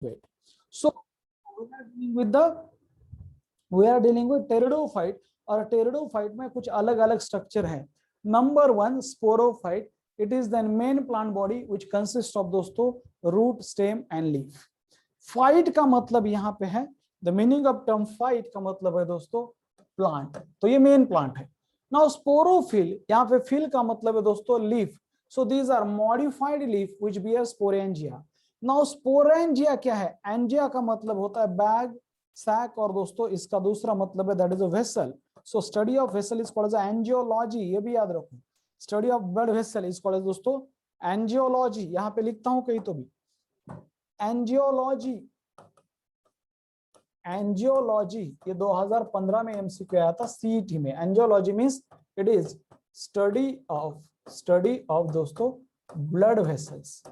wait. So we are dealing with pteridophyte, और pteridophyte में कुछ अलग अलग स्ट्रक्चर है. नंबर 1 sporophyte. It is the main plant body which consist of दोस्तों root, stem and leaf. Phyte का मतलब यहाँ पे है, the meaning of term phyte का मतलब है दोस्तों प्लांट, तो ये मेन प्लांट है. नाउ स्पोरोफिल, यहाँ पे फिल का मतलब है दोस्तों leaf. So these are modified leaf which bear sporangia. Now sporangia क्या है? एंजिया का मतलब होता है बैग, सैक, और दोस्तों इसका दूसरा मतलब है that is a vessel. So study of vessel is called as angiology. ये भी याद रखो, study of blood vessel is called as दोस्तों एंजियोलॉजी. यहाँ पे लिखता हूं कहीं तो भी एंजियोलॉजी. एंजियोलॉजी ये 2015 में एमसीक्यू आया था सीईटी में. Angiology means it is study of दोस्तों ब्लड वेसल्स.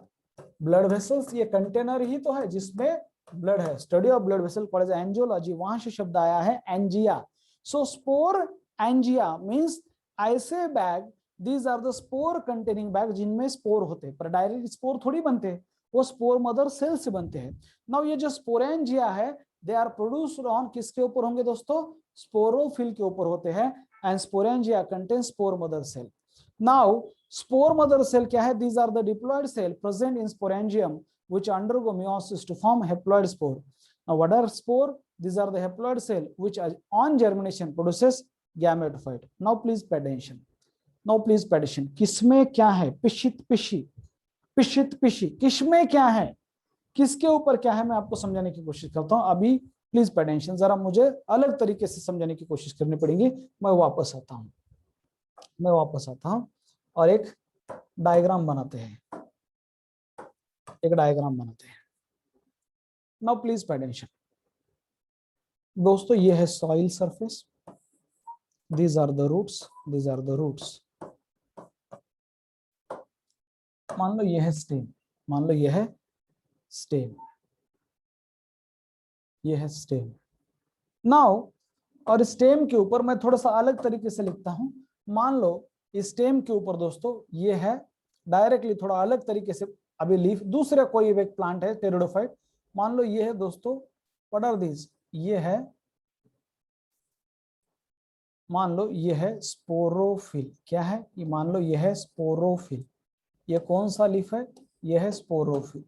ब्लड वेसल्स ये कंटेनर ही तो है जिसमें ब्लड है. Study of blood vessel called as angiology. वहां से शब्द आया है angia. So sporangia means ऐसे bag, these are the spore containing bag जिनमें स्पोर होते हैं, पर डायरेक्ट स्पोर थोड़ी बनते हैं, वो स्पोर मदर सेल से बनते हैं. नाउ ये जो स्पोरेंजिया है दे आर प्रोड्यूस्ड ऑन किसके ऊपर होंगे दोस्तों? स्पोरोफिल के ऊपर होते हैं. And sporangia contains spore mother cell. Now spore mother cell क्या है? These are the diploid cell present in sporangium which undergo meiosis to form haploid spore. Now what are spore? These are the haploid cell which on germination produces gametophyte. Now please pay attention. Now please pay attention. किसमें क्या है? पिशित पिशी, पिशित पिशी किसमें क्या है, किसके ऊपर क्या है, मैं आपको समझाने की कोशिश करता हूं. अभी प्लीज पे अटेंशन, जरा मुझे अलग तरीके से समझाने की कोशिश करनी पड़ेगी. मैं वापस आता हूं और एक डायग्राम बनाते हैं. नाउ प्लीज पे अटेंशन दोस्तों. ये है soil surface, these are the roots. मान लो ये है स्टेम. नाउ और स्टेम के ऊपर मैं थोड़ा सा अलग तरीके से लिखता हूं. मान लो स्टेम के ऊपर दोस्तों ये है डायरेक्टली, थोड़ा अलग तरीके से अभी लीफ. दूसरा कोई एक प्लांट है टेरिडोफाइट. मान लो ये है दोस्तों व्हाट आर दीज, ये है मान लो ये है स्पोरोफिल. क्या है ये? मान लो ये है स्पोरोफिल. ये कौन सा लीफ है? ये है स्पोरोफिल.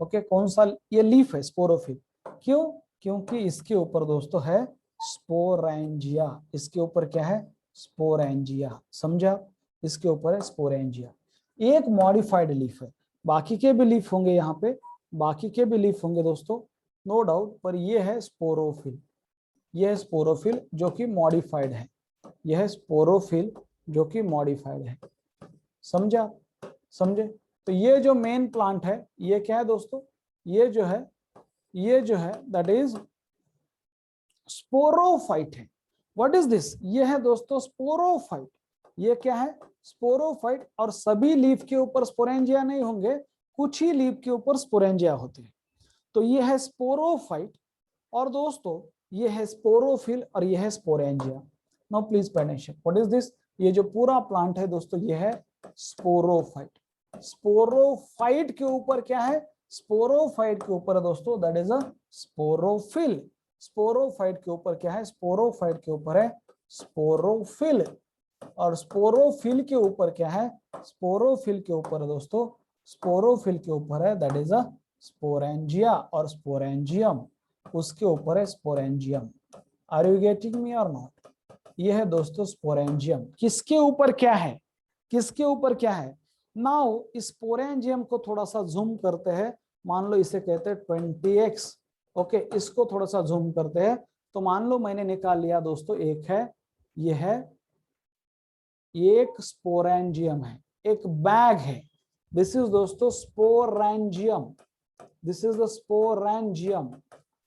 ओके, कौन सा? ये लीफ है स्पोरोफिल. क्यों? क्योंकि इसके ऊपर दोस्तों है स्पोरेंजिया. इसके ऊपर क्या है? स्पोरेंजिया. समझा? इसके ऊपर है स्पोरेंजिया. एक मॉडिफाइड लीफ है. बाकी के भी लीफ होंगे यहाँ पे, बाकी के भी लीफ होंगे दोस्तों, नो डाउट, पर ये है स्पोरोफिल. यह है स्पोरोफिल जो कि मॉडिफाइड है. यह है स्पोरोफिल जो कि मॉडिफाइड है. समझा? समझे? तो ये जो मेन प्लांट है ये क्या है दोस्तों? ये जो है दैट इज स्पोरोफाइट है. What is this? ये है दोस्तों स्पोरोफाइट. ये क्या है? स्पोरोफाइट. और सभी लीफ के ऊपर स्पोरेंजिया नहीं होंगे, कुछ ही लीफ के ऊपर स्पोरेंजिया होते हैं. तो ये है स्पोरोफाइट और दोस्तों ये है स्पोरोफिल और ये है sporangia. Now please pay attention, what is this? ये जो पूरा प्लांट है दोस्तों ये है स्पोरोफाइट. स्पोरोफाइट के ऊपर क्या है? स्पोरोफाइट के ऊपर है दोस्तों that is a sporophyll. Sporophyte के ऊपर क्या है? स्पोरोफाइट के ऊपर है स्पोरोफिल. और स्पोरोफिल के ऊपर क्या है? स्पोरोफिल के ऊपर है दोस्तों, स्पोरोफिल के ऊपर है दैट इज अ स्पोरेंजिया और स्पोरेंजियम. उसके ऊपर है sporangium. Are you getting me or not? ये है दोस्तों स्पोरेंजियम. किसके ऊपर क्या है? किसके ऊपर क्या है? नाउ स्पोरेंजियम को थोड़ा सा जूम करते हैं. मान लो इसे कहते हैं 20x. ओके, इसको थोड़ा सा जूम करते हैं. तो मान लो मैंने निकाल लिया दोस्तों, एक है ये है, एक स्पोरेंजियम है, एक बैग है. दिस इज दोस्तों sporangium. This is the sporangium.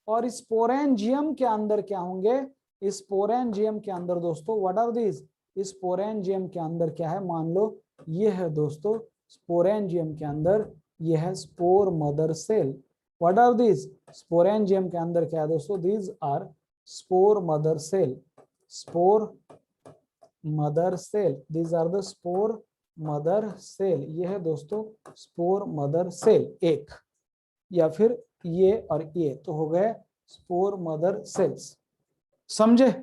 और स्पोरेंजियम के अंदर क्या होंगे? स्पोरेंजियम के अंदर दोस्तों व्हाट आर दीज? स्पोरेंजियम के अंदर क्या है? मान लो ये है दोस्तों स्पोरेंजियम के अंदर ये है spore mother cell. What are these? Sporangium के अंदर क्या है दोस्तों? These are spore mother cell. Spore mother cell. These are the spore mother cell. ये है दोस्तों स्पोर मदर सेल एक, या फिर ये और ये तो हो गए स्पोर मदर सेल्स। समझे?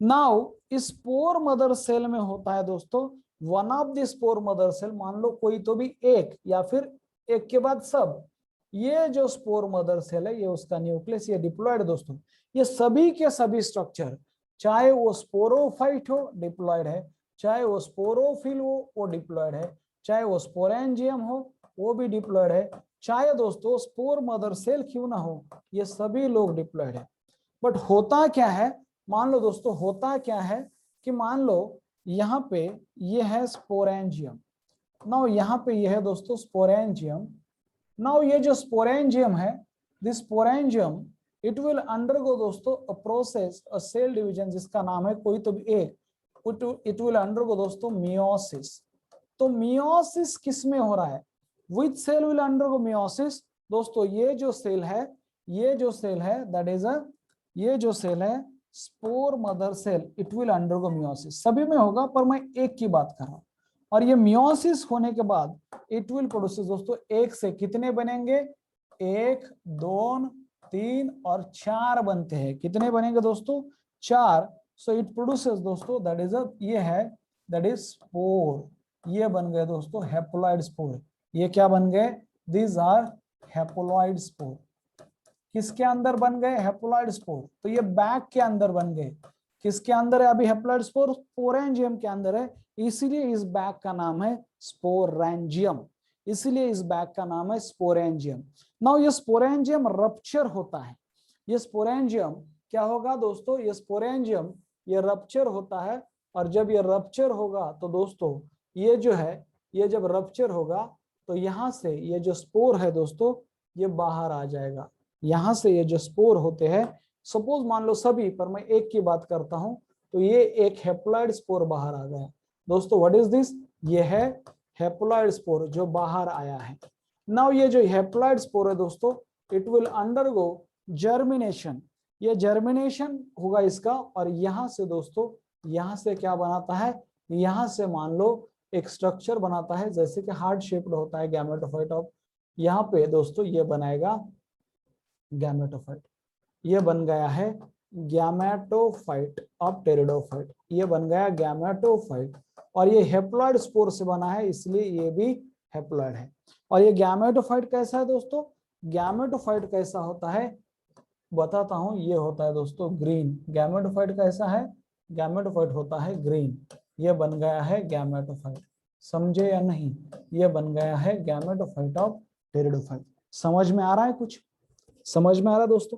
नाउ इस स्पोर मदर सेल में होता है दोस्तों one of the spore mother cell, मान लो कोई तो भी एक या फिर एक के बाद सब, ये जो स्पोर मदर सेल है ये उसका न्यूक्लियस, ये डिप्लॉयड दोस्तों, ये सभी के सभी स्ट्रक्चर, चाहे वो स्पोरोफाइट हो डिप्लॉयड है, चाहे वो स्पोरोफिल हो वो डिप्लॉयड है, चाहे वो स्पोरेंजियम हो वो भी डिप्लॉयड है, चाहे दोस्तों स्पोर मदर सेल क्यों ना हो, ये सभी लोग डिप्लॉयड है। बट होता क्या है, मान लो दोस्तों होता क्या है कि मान लो यहाँ पे ये है स्पोरेंजियम, नाउ यहाँ पे ये है दोस्तों स्पोरेंजियम, नाउ ये जो स्पोरेंजियम है, this sporangium it will undergo दोस्तों a process a cell division, जिसका नाम है कोई तो भी एक, इट विल अंडरगो दोस्तों मियोसिस। तो मियोसिस किस में हो रहा है, which cell will undergo meiosis दोस्तों, ये जो सेल है, ये जो सेल है दैट इज अ, ये जो सेल है spore mother cell, it will undergo meiosis, सभी में होगा पर मैं एक की बात कर रहा हूं। और ये मियोसिस होने के बाद इट विल प्रोड्यूस दोस्तों, एक से कितने बनेंगे, एक, दो, तीन और चार बनते हैं, कितने बनेंगे दोस्तों, चार। सो इट प्रोड्यूसेस दोस्तों दैट इज अ, ये है दैट इज स्पोर, ये बन गए दोस्तों हैप्लॉइड स्पोर। ये क्या बन गए, दीज आर हैप्लॉइड स्पोर। किसके अंदर बन गए, हैप्लॉइड स्पोर, तो ये बैग के अंदर बन गए। किसके अंदर है अभी हैप्लॉइड स्पोर, स्पोरेंजियम के अंदर है, इसीलिए इस बैग का नाम है स्पोरेंजियम, इसीलिए इस बैग का नाम है स्पोरेंजियम। नाउ ये स्पोरेंजियम रप्चर होता है, ये स्पोरेंजियम क्या होगा दोस्तों, ये स्पोरेंजियम ये रप्चर होता है, और जब ये रप्चर होगा तो दोस्तों ये जो है, ये जब रप्चर होगा तो यहाँ से ये जो स्पोर है दोस्तों ये बाहर आ जाएगा। यहाँ से ये जो स्पोर होते हैं, सपोज मान लो सभी, पर मैं एक की बात करता हूं, तो ये एक हैप्लॉइड स्पोर बाहर आ गया दोस्तों। व्हाट इज दिस, ये है हैप्लॉइड स्पोर जो बाहर आया है। नाउ ये जो हैप्लॉइड स्पोर है दोस्तों, इट विल अंडरगो जर्मिनेशन, ये जर्मिनेशन होगा इसका, और यहाँ से दोस्तों, यहाँ से क्या बनाता है, यहाँ से मान लो एक स्ट्रक्चर बनाता है, जैसे कि हार्ट शेप्ड होता है गैमेटोफाइट ऑफ, यहाँ पे दोस्तों ये बनाएगा गैमेटोफाइट, ये बन गया है गैमेटोफाइट ऑफ टेरिडोफाइट, ये बन गया गैमेटोफाइट, और ये हैप्लॉइड स्पोर से बना है इसलिए ये भी हैप्लॉइड है। और ये गैमेटोफाइट कैसा है दोस्तों, गैमेटोफाइट कैसा होता है बताता हूं, ये होता है दोस्तों ग्रीन। गैमेटोफाइट कैसा है, गैमेटोफाइट होता है ग्रीन, ये बन गया है गैमेटोफाइट। समझे या नहीं, ये बन गया है गैमेटोफाइट ऑफ टेरिडोफाइट। समझ में आ रहा है कुछ, समझ में आ रहा है दोस्तों?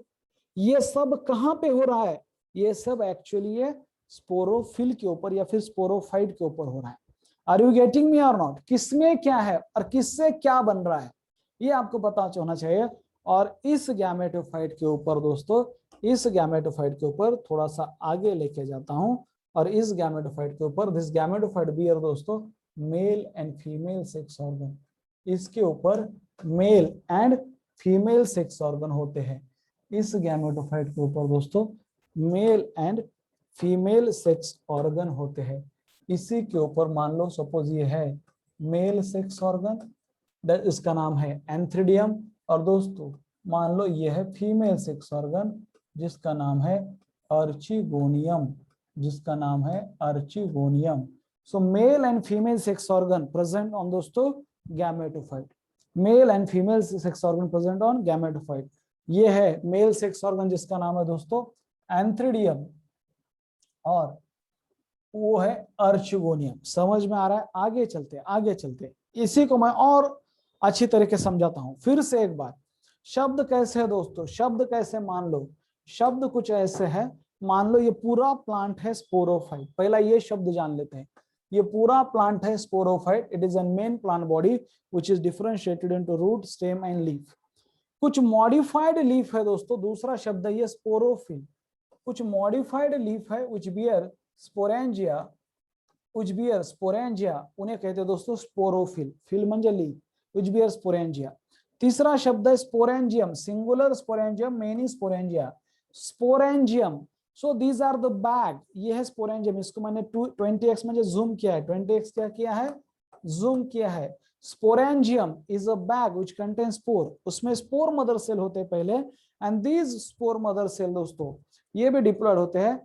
ये सब कहां पे हो रहा है, ये सब एक्चुअली ये स्पोरोफिल के ऊपर या फिर स्पोरोफाइट के ऊपर हो रहा है। Are you getting me or not, किसमें क्या है और किससे क्या बन रहा है, ये आपको पता होना चाहिए। और इस गैमेटोफाइट के ऊपर दोस्तों, इस गैमेटोफाइट के ऊपर थोड़ा सा आगे लेके जाता हूं, और इस गैमेटोफाइट के ऊपर, दिस गैमेटोफाइट बियर दोस्तों male and female sex organ, इसके ऊपर male and female sex organ होते हैं। इस गैमेटोफाइट के ऊपर दोस्तों male and female sex organ होते हैं। इसी के ऊपर मान लो सपोज ये है मेल सेक्स ऑर्गन, इसका नाम है एंथ्रिडियम, और दोस्तों मान लो ये है फीमेल सेक्स ऑर्गन जिसका नाम है अर्चिगोनियम, जिसका नाम है archegonium. So male and female sex organ present on दोस्तों gametophyte, male and female sex organ present on gametophyte. ये है मेल सेक्स ऑर्गन जिसका नाम है दोस्तों एंथ्रिडियम, और वो है अर्चिगोनियम। समझ में आ रहा है? आगे चलते आगे चलते, इसी को मैं और अच्छी तरीके से समझाता हूं फिर से एक बार। शब्द कैसे है दोस्तों, शब्द कैसे, मान लो शब्द कुछ ऐसे है, मान लो ये पूरा प्लांट है स्पोरोफाइट, पहला ये शब्द जान लेते हैं, ये पूरा प्लांट है sporophyte, it is a main plant body which is differentiated into root, stem and leaf. कुछ मॉडिफाइड लीफ है दोस्तों, दूसरा शब्द है ये स्पोरोफिल, कुछ मॉडिफाइड लीफ है which bear sporangia, which bear sporangia, उन्हें कहते हैं दोस्तों स्पोरोफिल, फिल म्हणजे लीफ, व्हिच बियर स्पोरेंजिया। तीसरा शब्द है sporangium, singular sporangium, many sporangia, sporangium. So these are the bag, ये है स्पोरेंजियम, इसको मैंने 20x में जूम किया है, 20x क्या किया है, जूम किया है। Sporangium is a bag which contain spore, उसमें स्पोर मदर सेल होते हैं पहले, and these spore mother cell दोस्तों ये भी डिप्लॉयड होते हैं।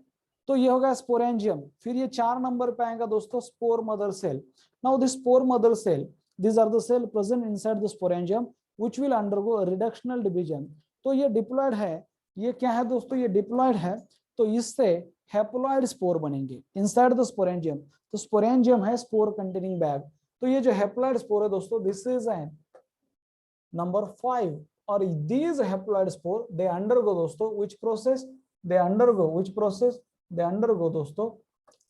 तो ये होगा स्पोरेंजियम। फिर ये 4 नंबर पे आएगा दोस्तों spore mother cell. Now this spore mother cell, these are the cell present inside the sporangium which will undergo a reductional division। तो ये डिप्लॉयड है, ये क्या है दोस्तों, ये डिप्लॉयड है, तो इससे हैप्लॉयड स्पोर बनेंगे इनसाइड द स्पोरेंजियम। तो स्पोरेंजियम है स्पोर कंटेनिंग बैग, तो ये जो हैप्लॉयड स्पोर है दोस्तों दिस इज एन नंबर 5। और these haploid spore they undergo दोस्तों which process, they undergo which process, they undergo दोस्तों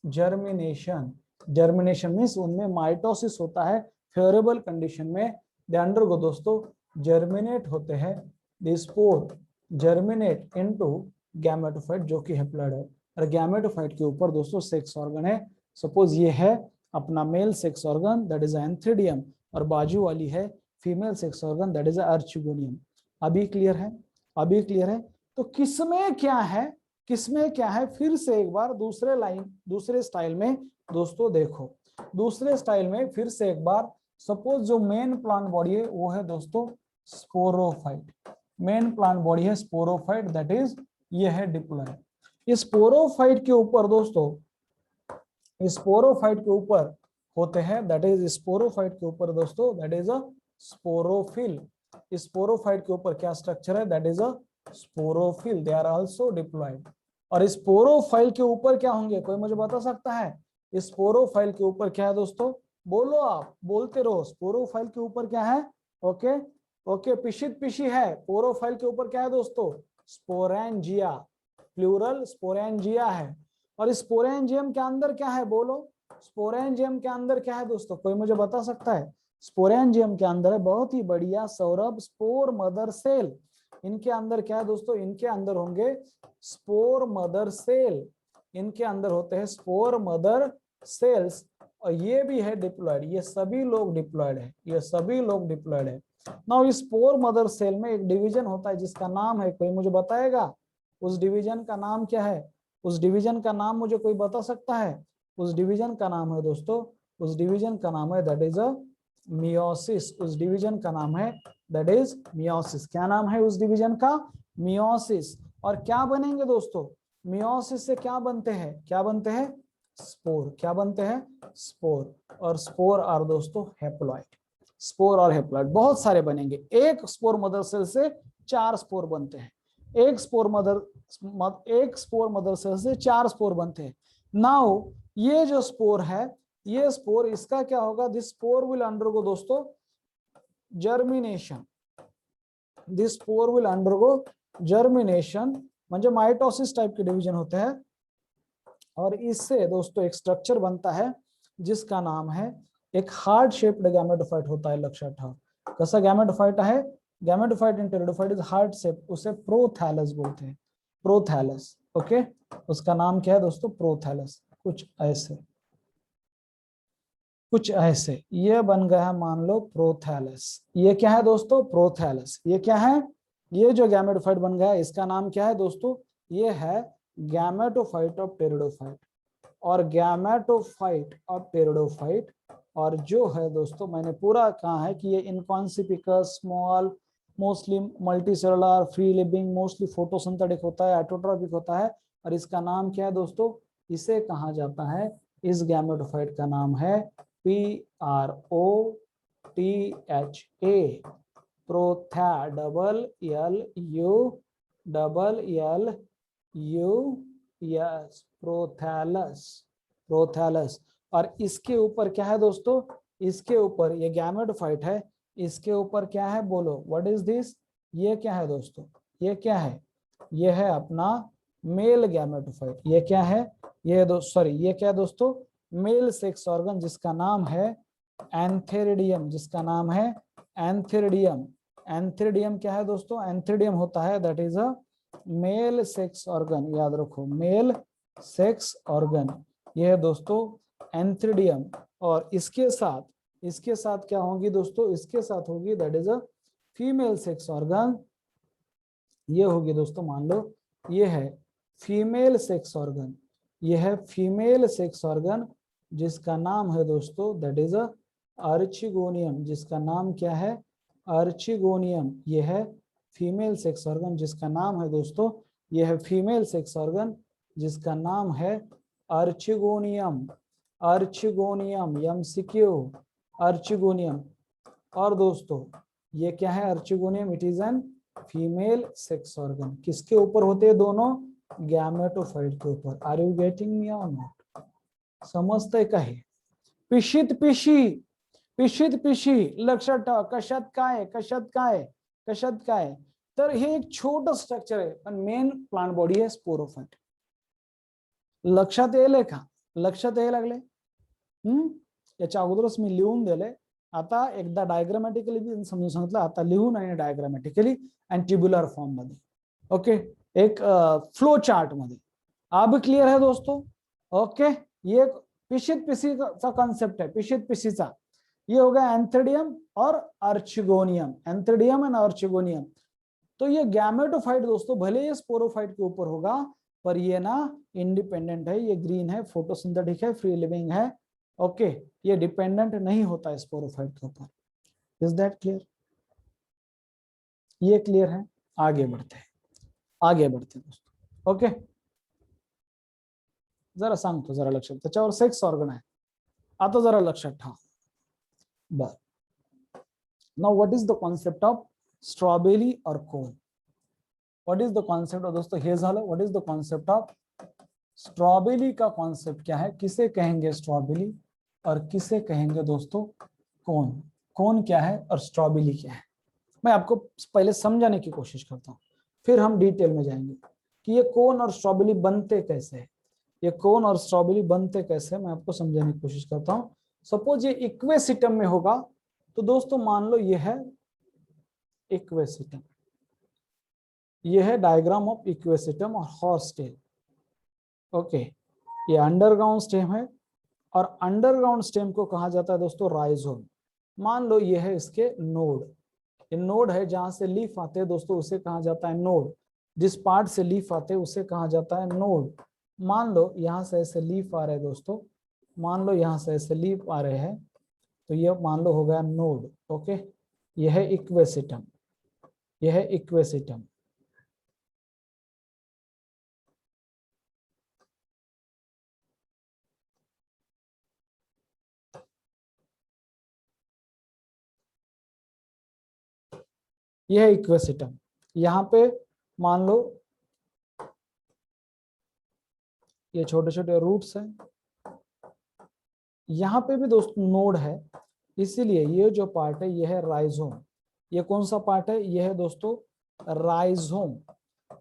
जर्मिनेशन। जर्मिनेशन मीन्स उनमें माइटोसिस होता है फेवरेबल कंडीशन में, दे अंडरगो दोस्तों जर्मिनेट होते हैं, the spore germinate into gametophyte जो कि हैप्लॉयड है। और गैमेटोफाइट के ऊपर दोस्तों सेक्स ऑर्गन है, सपोज ये है अपना male sex organ that is antheridium, और बाजू वाली है female sex organ that is archegonium. अभी क्लियर है, अभी क्लियर है। तो किसमें क्या है, किसमें क्या है, फिर से एक बार दूसरे लाइन दूसरे स्टाइल में दोस्तों देखो, दूसरे स्टाइल में फिर से एक बार। सपोज जो मेन प्लांट बॉडी है वो है दोस्तों स्पोरोफाइट, मेन प्लांट बॉडी है स्पोरोफाइट दैट इज ये है डिप्लॉयड। इस स्पोरोफाइट के ऊपर दोस्तों, इस स्पोरोफाइट के ऊपर होते हैं दैट इज स्पोरोफाइट के ऊपर दोस्तों दैट इज अ स्पोरोफिल। इस स्पोरोफाइट के ऊपर क्या स्ट्रक्चर है that is a sporophyll, they are also diploid. और इस स्पोरोफाइल के ऊपर क्या होंगे, कोई मुझे बता सकता है इस स्पोरोफाइल के ऊपर क्या है दोस्तों, बोलो आप बोलते रहो, स्पोरोफाइल के ऊपर क्या है, ओके ओके पिशित पिशी है। स्पोरोफाइल के ऊपर क्या है दोस्तों, स्पोरेंजिया, प्लूरल स्पोरेंजिया है। और इस स्पोरेंजियम के अंदर क्या है बोलो, स्पोरेंजियम के अंदर क्या है दोस्तों, कोई मुझे बता सकता है। स्पोरेंजियम के अंदर है बहुत ही बढ़िया सौरभ स्पोर मदर सेल। इनके अंदर क्या है दोस्तों, इनके अंदर होंगे स्पोर मदर सेल, इनके अंदर होते हैं स्पोर मदर सेल्स, और ये भी है डिप्लॉयड, ये सभी लोग डिप्लॉयड है, ये सभी लोग डिप्लॉयड है। नाउ इस स्पोर मदर सेल में एक डिवीजन होता है जिसका नाम है, कोई मुझे बताएगा उस डिवीजन का नाम क्या है, उस डिवीजन का नाम मुझे कोई बता सकता है। उस डिवीजन का नाम है दोस्तों, उस डिवीजन का नाम है दैट इज अ मियोसिस, उस डिवीजन का नाम है दैट इज मियोसिस। क्या नाम है उस डिवीजन का, मियोसिस। और क्या बनेंगे दोस्तों, मियोसिस से क्या बनते हैं, क्या बनते हैं, स्पोर, क्या बनते हैं, स्पोर। और स्पोर आर दोस्तों हैप्लॉयड, स्पोर और हैप्लॉयड बहुत सारे बनेंगे। एक स्पोर मदर सेल से 4 स्पोर बनते हैं, एक स्पोर मदर सेल से 4 स्पोर बनते हैं। नाउ ये जो स्पोर है, ये स्पोर इसका क्या होगा, दिस स्पोर विल अंडरगो दोस्तों germination, this spore will undergo germination, म्हणजे माइटोसिस टाइप के डिवीजन होते हैं। और इससे दोस्तों एक स्ट्रक्चर बनता है जिसका नाम है, एक हार्ट शेप्ड गैमेटोफाइट होता है, लक्षात ठेवा कसा गैमेटोफाइट है, gametophyte in pteridophyte is heart shape, उसे प्रोथैलस बोलते हैं, प्रोथैलस। ओके उसका नाम क्या है दोस्तों, प्रोथैलस। कुछ ऐसे, कुछ ऐसे ये बन गया मान लो प्रोथैलस। ये क्या है दोस्तों, प्रोथैलस। ये क्या है, ये जो गैमेटोफाइट बन गया इसका नाम क्या है दोस्तों, ये है गैमेटोफाइट ऑफ टेरिडोफाइट। और गैमेटोफाइट ऑफ टेरिडोफाइट, और जो है दोस्तों मैंने पूरा कहा है कि ये inconspicuous, small, mostly multicellular, free living, mostly photosynthetic होता है, एटोट्रॉपिक होता है। और इसका नाम क्या है दोस्तों, इसे कहा जाता है, इस गैमेटोफाइट का नाम है PROTHA, protha, double l u s, prothallus, prothallus. और इसके ऊपर क्या है दोस्तों, इसके ऊपर ये गैमेटोफाइट है, इसके ऊपर क्या है बोलो, व्हाट इज दिस, ये क्या है दोस्तों, ये क्या है, ये है अपना मेल गैमेटोफाइट। ये क्या है, ये सॉरी ये क्या है दोस्तों, मेल सेक्स ऑर्गन जिसका नाम है एंथेरिडियम, जिसका नाम है एंथेरिडियम। एंथेरिडियम क्या है दोस्तों, एंथेरिडियम होता है that is a male sex organ, याद रखो मेल सेक्स ऑर्गन, ये है दोस्तों एंथ्रिडियम। और इसके साथ क्या होगी दोस्तों, इसके साथ होगी that is a female sex organ. ये होगी दोस्तों मान लो ये है फीमेल सेक्स ऑर्गन, ये है फीमेल सेक्स ऑर्गन जिसका नाम है दोस्तों दैट इज अ अर्चिगोनियम, जिसका नाम क्या है, अर्चिगोनियम। यह है फीमेल सेक्स ऑर्गन, जिसका नाम है दोस्तों, यह है फीमेल सेक्स ऑर्गन, जिसका नाम है अर्चिगोनियम। अर्चिगोनियम, एमसीक्यू, अर्चिगोनियम। और दोस्तों ये क्या है, archegonium, it is an female sex organ. किसके ऊपर होते हैं दोनों, गैमेटोफाइट के ऊपर। Are you getting me or not, समजते का हे? पिशित पिशी, पिशित पिशी लक्षात ठेवा, कशात काय, कशात काय, कशात काय, तर हे एक छोटं स्ट्रक्चर आहे, पण मेन प्लांट बॉडी आहे स्पोरोफाइट। लक्षात येईल का, लक्षात यायला लागले? याच्या अगोदरच मी लिहून दिले, आता एकदा डायग्रामॅटिकली समजून सांगितलं, आता लिहून आणि डायग्रामॅटिकली आणि ट्यूबुलर फॉर्म मध्ये, ओके, एक फ्लो चार्ट मध्ये। अब क्लियर है दोस्तों? ओके, ये पिशित पिशी का कॉन्सेप्ट है, पिशित पिशीचा। ये हो गया एंथीडियम और अर्चिगोनियम, एंथीडियम एंड अर्चिगोनियम। तो ये गैमेटोफाइट दोस्तों भले ये स्पोरोफाइट के ऊपर होगा, पर ये ना इंडिपेंडेंट है, ये ग्रीन है, फोटोसिंथेटिक है, फ्री लिविंग है, ओके, ये डिपेंडेंट नहीं होता है स्पोरोफाइट के ऊपर। Is that clear? ये क्लियर है? आगे बढ़ते हैं, आगे बढ़ते हैं दोस्तों, ओके। जरा सांगतो, जरा लक्षात, त्याच्यावर सेक्स ऑर्गन आहे, आता जरा लक्षात ठेवा। बर, now what is the concept of strawberry और cone? What is the concept of, दोस्तों हे झालं, what is the concept of strawberry का कॉन्सेप्ट क्या है, किसे कहेंगे स्ट्रॉबेरी और किसे कहेंगे दोस्तों कोन? कोन क्या है और स्ट्रॉबेरी क्या है, मैं आपको पहले समझाने की कोशिश करता हूँ, फिर हम डिटेल में जाएंगे कि ये कोन और स्ट्रॉबेरी बनते कैसे है, ये कोन और स्ट्रॉबेरी बनते कैसे, मैं आपको समझाने की कोशिश करता हूँ। सपोज ये इक्वेसिटम में होगा, तो दोस्तों मान लो ये है इक्वेसिटम, ये है डायग्राम ऑफ इक्वेसिटम और हॉर्स टेल, ओके। ये अंडरग्राउंड स्टेम है, और अंडरग्राउंड स्टेम को कहा जाता है दोस्तों राइजोम। मान लो ये है इसके नोड, ये नोड है जहां से लीफ आते हैं दोस्तों, उसे कहा जाता है नोड। जिस पार्ट से लीफ आते हैं उसे कहा जाता है नोड। मान लो यहाँ से ऐसे लीफ आ रहे हैं दोस्तों, मान लो यहाँ से ऐसे लीफ आ रहे हैं, तो ये मान लो हो गया नोड, ओके। यह है इक्वेसिटम, यह है इक्वेसिटम। यह है इक्वेसिटम। यहाँ पे मान लो ये छोटे छोटे रूट्स हैं, यहाँ पे भी दोस्तों नोड है, इसीलिए ये जो पार्ट है ये है राइजोम। ये कौन सा पार्ट है, ये है दोस्तों राइजोम।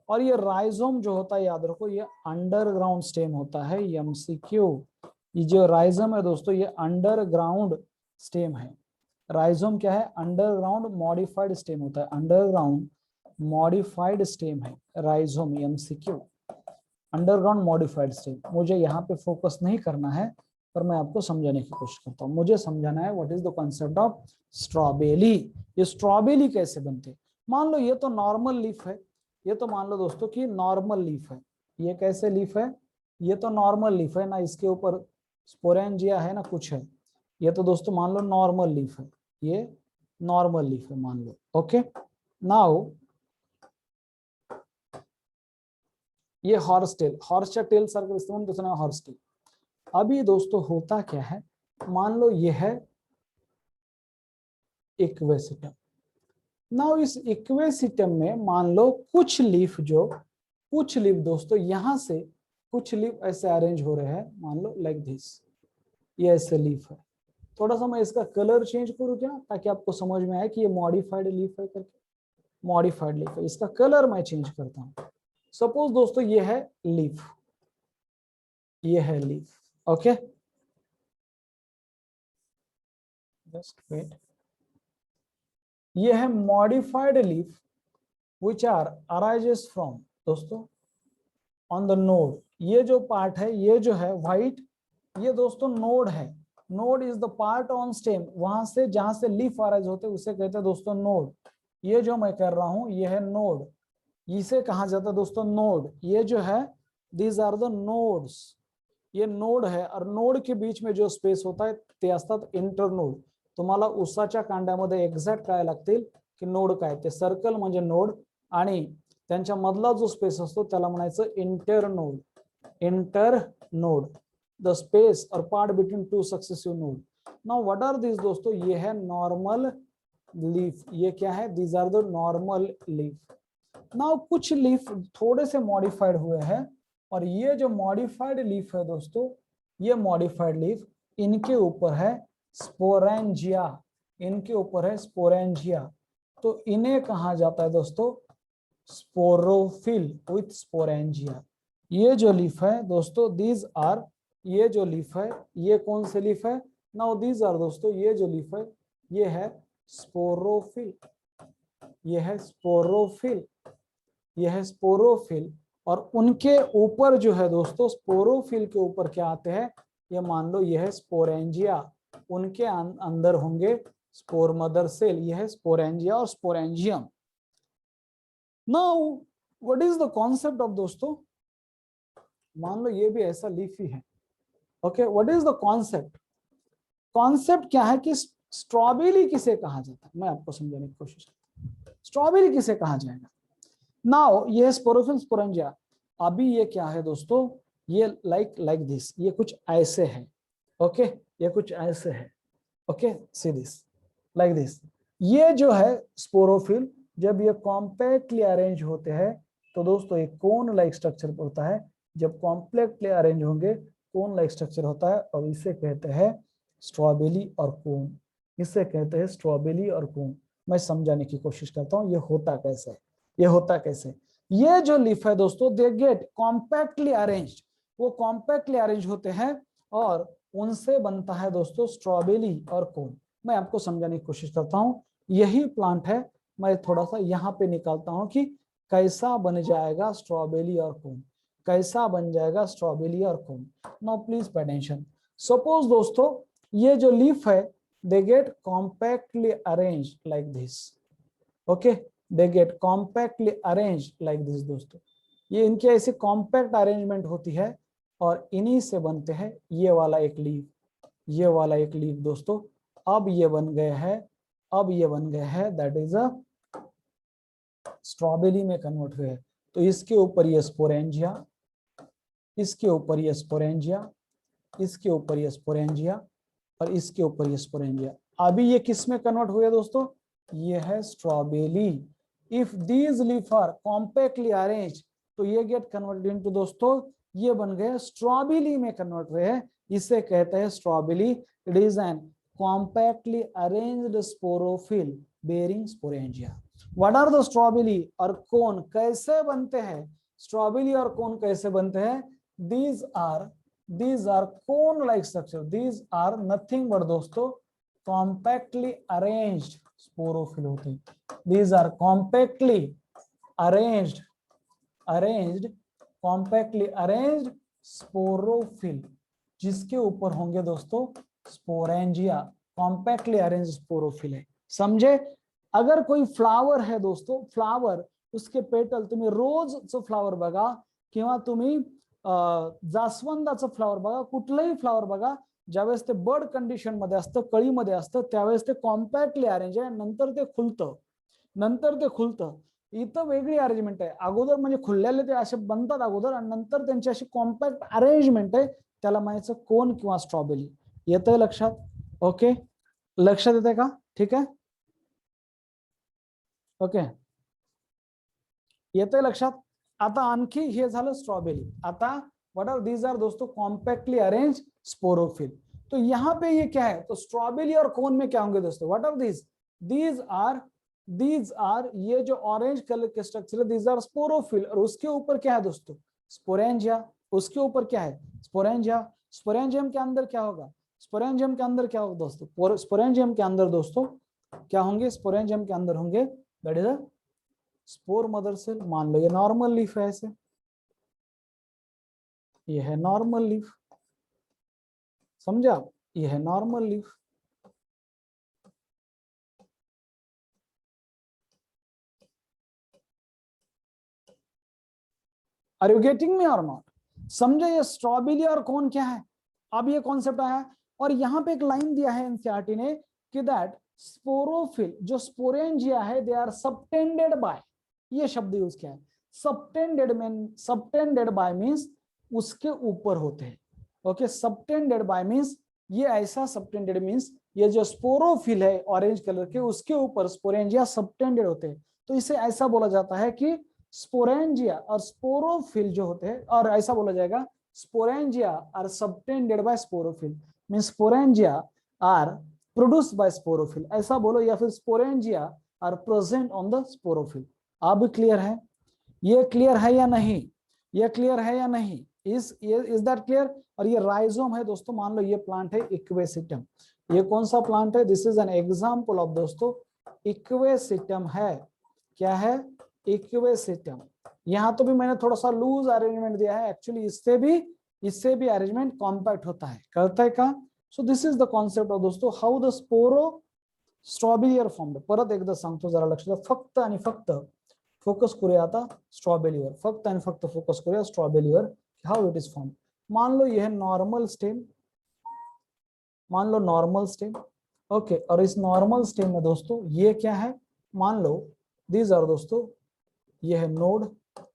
और ये राइजोम जो होता है याद रखो, ये अंडरग्राउंड स्टेम होता है, एमसीक्यू। ये जो राइजोम है दोस्तों, ये अंडरग्राउंड स्टेम है। राइजोम क्या है, अंडरग्राउंड मॉडिफाइड स्टेम होता है, अंडरग्राउंड मॉडिफाइड स्टेम है rhizome, MCQ, underground modified stem. मुझे यहाँ पे फोकस नहीं करना है, पर मैं आपको समझाने की कोशिश करता हूँ। मुझे समझाना है what is the concept of strawberry. ये स्ट्रॉबेरी कैसे बनते, मान लो ये तो नॉर्मल लीफ है, ये तो मान लो दोस्तों कि नॉर्मल लीफ है। ये कैसे लीफ है, ये तो नॉर्मल लीफ है ना, इसके ऊपर स्पोरेंजिया है ना कुछ है, ये तो दोस्तों मान लो नॉर्मल लीफ है, ये नॉर्मल लीफ है मान लो, ओके। नाउ ये हॉर्स टेल, हॉर्सच्या टेल सारखं दिसतं म्हणून त्याचं नाव हॉर्स टेल। अभी दोस्तों होता क्या है, मान लो ये है इक्वेसिटम। नाउ इस इक्वेसिटम में मान लो कुछ लीफ, जो कुछ लीफ दोस्तों यहां से कुछ लीफ ऐसे अरेंज हो रहे हैं, मान लो लाइक दिस, ये ऐसे लीफ है। थोड़ा सा मैं इसका कलर चेंज करूं क्या, ताकि आपको समझ में आए कि ये मॉडिफाइड लीफ है करके, मॉडिफाइड लीफ है, इसका कलर मैं चेंज करता हूं। सपोज दोस्तों ये है लीफ, ये है लीफ, ओके, जस्ट वेट। ये है modified leaf which are arises from दोस्तों ऑन द नोड। ये जो पार्ट है, ये जो है व्हाइट, ये दोस्तों नोड है। Node is the part on stem, वहां से जहां से लीफ अराइज होते हैं उसे कहते हैं दोस्तों नोड। ये जो मैं कर रहा हूं ये है नोड, इसे कहा जाता है दोस्तों नोड। ये जो है दीज आर द नोड्स, ये नोड है, और नोड के बीच में जो स्पेस होता है ते असतात इंटरनोड। तुम्हाला ऊसाच्या कांड्यामध्ये एक्झॅक्ट काय लागतील की नोड काय, ते सर्कल म्हणजे नोड आणि त्यांच्या मधला जो स्पेस असतो त्याला म्हणायचं internode. Internode, the space or part between two successive node. Now what are this दोस्तों, ये है नॉर्मल लीफ. ये क्या है, these are the normal leaf. Now कुछ लीफ थोड़े से मॉडिफाइड हुए हैं और ये जो मॉडिफाइड लीफ है दोस्तों, ये मॉडिफाइड लीफ इनके ऊपर है स्पोरेंजिया. इनके ऊपर है स्पोरेंजिया. तो इन्हें कहा जाता है दोस्तों स्पोरोफिल विथ स्पोरेंजिया. ये जो लीफ है दोस्तों, दीज आर, ये जो लीफ है ये कौन से लीफ है, नाउ दीज आर दोस्तों, ये जो लीफ है ये है स्पोरोफिल. ये है स्पोरोफिल. ये है स्पोरोफिल. और उनके ऊपर जो है दोस्तों, स्पोरोफिल के ऊपर क्या आते हैं, ये मान लो ये है स्पोरेंजिया. उनके अंदर होंगे स्पोर मदर सेल. ये है स्पोरेंजिया और sporangium. Now what is the concept of दोस्तों, मान लो ये भी ऐसा लीफ ही है. Okay, what is the concept. Concept क्या है कि स्ट्रॉबेरी किसे कहा जाता है, मैं आपको समझाने की कोशिश करता हूं. स्ट्रॉबेरी किसे कहा जाएगा. नाउ ये स्पोरोफिल स्पोरेंजिया. अभी ये क्या है दोस्तों, ये लाइक दिस, ये कुछ ऐसे है. ओके, ये कुछ ऐसे है. Okay, see this like this. ये जो है स्पोरोफिल, जब ये कॉम्पैक्टली अरेंज होते हैं तो दोस्तों एक कोन लाइक स्ट्रक्चर होता है. जब कॉम्पैक्टली अरेंज होंगे कोन लाइक स्ट्रक्चर होता है और इसे कहते हैं स्ट्रॉबेरी और कोन. इसे कहते हैं स्ट्रॉबेरी और कोन. मैं समझाने की कोशिश करता हूँ ये होता कैसे. ये होता कैसे, ये जो लीफ है दोस्तों, दे गेट कॉम्पैक्टली अरेंज्ड. वो कॉम्पैक्टली अरेंज होते हैं और उनसे बनता है दोस्तों स्ट्रॉबेरी और कोन. मैं आपको समझाने की कोशिश करता हूँ. यही प्लांट है. मैं थोड़ा सा यहाँ पे निकालता हूँ कि कैसा बन जाएगा स्ट्रॉबेरी और कोन. कैसा बन जाएगा स्ट्रॉबेरी और cone. Now please pay attention. Suppose दोस्तों ये जो लीफ है, they get compactly arranged like this. okay, they get compactly arranged like this दोस्तों. ये इनके ऐसे कॉम्पैक्ट अरेंजमेंट होती है और इन्हीं से बनते हैं ये वाला एक लीफ. ये वाला एक लीफ दोस्तों अब ये बन गया है. अब ये बन गया है, दैट इज अ स्ट्रॉबेरी में कन्वर्ट हुए. तो इसके ऊपर ये स्पोरेंजिया, इसके ऊपर ये स्पोरेंजिया, इसके ऊपर ये स्पोरेंजिया और इसके ऊपर ये स्पोरेंजिया. अभी ये किस में कन्वर्ट हुए दोस्तों, ये है strobili. If these leaf are compactly arrange तो ये गेट कन्वर्टेड इनटू दोस्तों, ये बन गए स्ट्रॉबेरी में कन्वर्ट हुए हैं. इसे कहते हैं strobili. It is an compactly arranged sporophyll bearing sporangia. What are the strobili और कोन कैसे बनते हैं, स्ट्रॉबेरी और कोन कैसे बनते हैं. These are cone like structure. These are nothing but दोस्तों compactly arranged sporophyll होते हैं. These are compactly arranged sporophyll जिसके ऊपर होंगे दोस्तों स्पोरेंजिया. कॉम्पैक्टली अरेंज स्पोरोफिल है. समझे. अगर कोई फ्लावर है दोस्तों, फ्लावर उसके पेटल, तुम्ही रोजचं फ्लावर बघा किंवा तुम्ही जास्वंदाचं फ्लावर बघा, कुठलंही फ्लावर बघा, ज्यावेळेस ते बर्ड कंडिशन मध्ये असतं, कळीमध्ये असतं, त्यावेळेस ते कॉम्पॅक्टली अरेंज आहे. नंतर ते खुलतं. इथं वेगळी अरेंजमेंट आहे. अगोदर म्हणजे खुललेले ते असे बनतात अगोदर आणि नंतर त्यांची अशी कॉम्पॅक्ट अरेंजमेंट आहे. त्याला म्हणायचं कोन किंवा स्ट्रॉबेरी. येतंय लक्षात. ओके, लक्षात येतंय का. ठीक आहे. ओके, येतंय लक्षात. आता आणखी हे झालं स्ट्रॉबेरी. आता व्हाट आर दीज आर दोस्तों कॉम्पैक्टली अरेंज स्पोरोफिल. तो यहाँ पे ये क्या है, तो स्ट्रॉबेरी और कोन में क्या होंगे दोस्तों, what are these, these are ये जो ऑरेंज कलर के स्ट्रक्चर है, दीज आर स्पोरोफिल. और उसके ऊपर क्या है दोस्तों, स्पोरेंजिया. उसके ऊपर क्या है, स्पोरेंजिया. स्पोरेंजियम के अंदर क्या होगा, स्पोरेंजियम के अंदर क्या होगा दोस्तों, स्पोरेंजियम के अंदर दोस्तों क्या होंगे, स्पोरेंजियम के अंदर होंगे that is a spore mother cell. मान लो ये नॉर्मल लीफ है ऐसे, ये है नॉर्मल लीफ. समझा, ये है normal leaf. Are you getting me or not. समझे ये स्ट्रॉबेरी और कोन क्या है. अब ये कॉन्सेप्ट आया और यहाँ पे एक लाइन दिया है एनसीईआरटी ने कि दैट स्पोरोफिल जो स्पोरेंजिया है दे आर सबटेंडेड बाय, ये शब्द यूज किया है, सबटेंडेड बाय मींस उसके ऊपर होते हैं। ओके, सबटेंडेड बाय मींस ये ऐसा सबटेंडेड मींस ये जो स्पोरोफिल है ऑरेंज कलर के उसके ऊपर स्पोरेंजिया सबटेंडेड होते हैं। तो इसे ऐसा बोला जाता है कि स्पोरेंजिया और स्पोरोफिल जो होते हैं, और ऐसा बोला जाएगा sporangia are subtended by sporophyll, means sporangia are produced by sporophyll, ऐसा बोलो, या फिर sporangia are present on the sporophyll. अब क्लियर है? ये क्लियर है या नहीं? ये क्लियर है या नहीं? Is that clear? और ये राइजोम है दोस्तों, मान लो ये प्लांट है इक्वेसिटम, ये कौन सा प्लांट है? This is an example of दोस्तों इक्वेसिटम है। क्या है? इक्वेसिटम। यहाँ तो भी मैंने थोड़ा सा लूज अरेंजमेंट दिया है, एक्चुअली इससे भी अरेंजमेंट कॉम्पैक्ट होता है, करता है का। So this is the concept of दोस्तों how the sporo strawberry are formed. परत एकदा सांगतो, जरा लक्ष द्या. फक्त आणि फक्त फोकस करूया आता स्ट्रॉबेरीवर, फक्त आणि फक्त फोकस करूया स्ट्रॉबेरीवर, हाउ इट इज फॉर्म. मान लो यह नॉर्मल स्टेम, मान लो नॉर्मल स्टेम, ओके, और इस नॉर्मल स्टेम में दोस्तों ये क्या है? मान लो दीज आर दोस्तों, यह है नोड,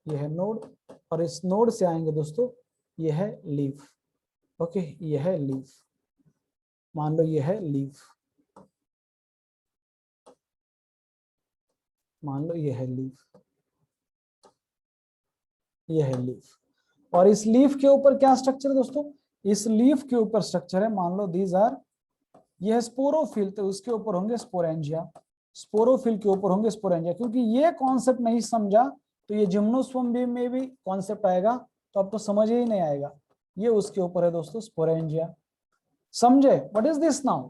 यह है नोड, और इस नोड से आएंगे दोस्तों यह है लीफ. ओके, यह है लीफ, मान लो यह है लीफ, मान लो यह है लीफ, यह है लीफ. और इस लीफ के ऊपर क्या स्ट्रक्चर है दोस्तों? इस लीफ के ऊपर स्ट्रक्चर है, मान लो दीज आर, यह स्पोरोफिल, तो उसके ऊपर होंगे स्पोरेंजिया, स्पोरोफिल के ऊपर होंगे स्पोरेंजिया. क्योंकि ये कॉन्सेप्ट नहीं समझा तो ये जिम्नोस्पर्म में भी कॉन्सेप्ट आएगा, तो अब तो समझ ही नहीं आएगा. ये उसके ऊपर है दोस्तों स्पोरेंजिया, समझे? What is this now?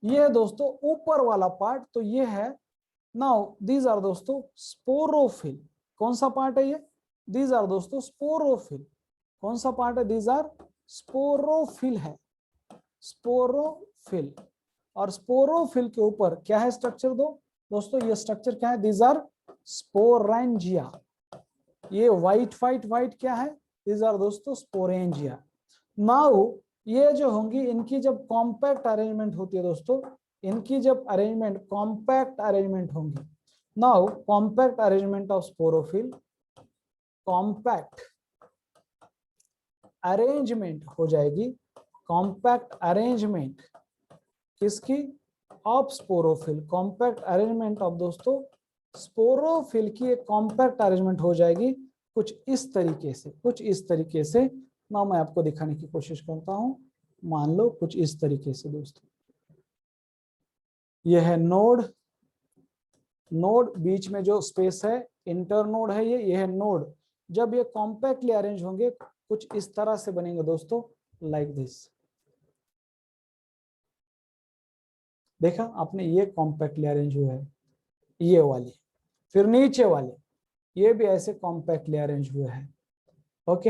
ये है दोस्तों ऊपर वाला पार्ट, तो ये है. नाउ दीज आर दोस्तों स्पोरोफिल, कौन सा पार्ट है ये? दीज आर दोस्तों स्पोरोफिल, कौन सा पार्ट है? दीज आर स्पोरोफिल है, स्पोरोफिल. और स्पोरोफिल के ऊपर क्या है स्ट्रक्चर? दो दोस्तों, ये स्ट्रक्चर क्या है? These are sporangia. ये व्हाइट क्या है? दीज आर दोस्तों स्पोरेंजिया. नाउ ये जो होंगी, इनकी जब कॉम्पैक्ट अरेंजमेंट होती है दोस्तों, इनकी जब अरेंजमेंट कॉम्पैक्ट अरेंजमेंट होंगी, now compact arrangement of sporophyll, compact arrangement हो जाएगी, कॉम्पैक्ट अरेंजमेंट किसकी? Of sporophyll. Compact arrangement of दोस्तों स्पोरोफिल की एक कॉम्पैक्ट अरेंजमेंट हो जाएगी कुछ इस तरीके से, कुछ इस तरीके से. ना मैं आपको दिखाने की कोशिश करता हूं, मान लो कुछ इस तरीके से दोस्तों, यह है नोड, नोड बीच में जो स्पेस है इंटरनोड है, ये है नोड. जब ये कॉम्पैक्टली अरेंज होंगे कुछ इस तरह से बनेंगे दोस्तों, लाइक दिस. देखा आपने, ये कॉम्पैक्टली अरेंज हुआ है, ये वाली. फिर नीचे वाले ये भी ऐसे कॉम्पैक्टली अरेंज हुए हैं. ओके,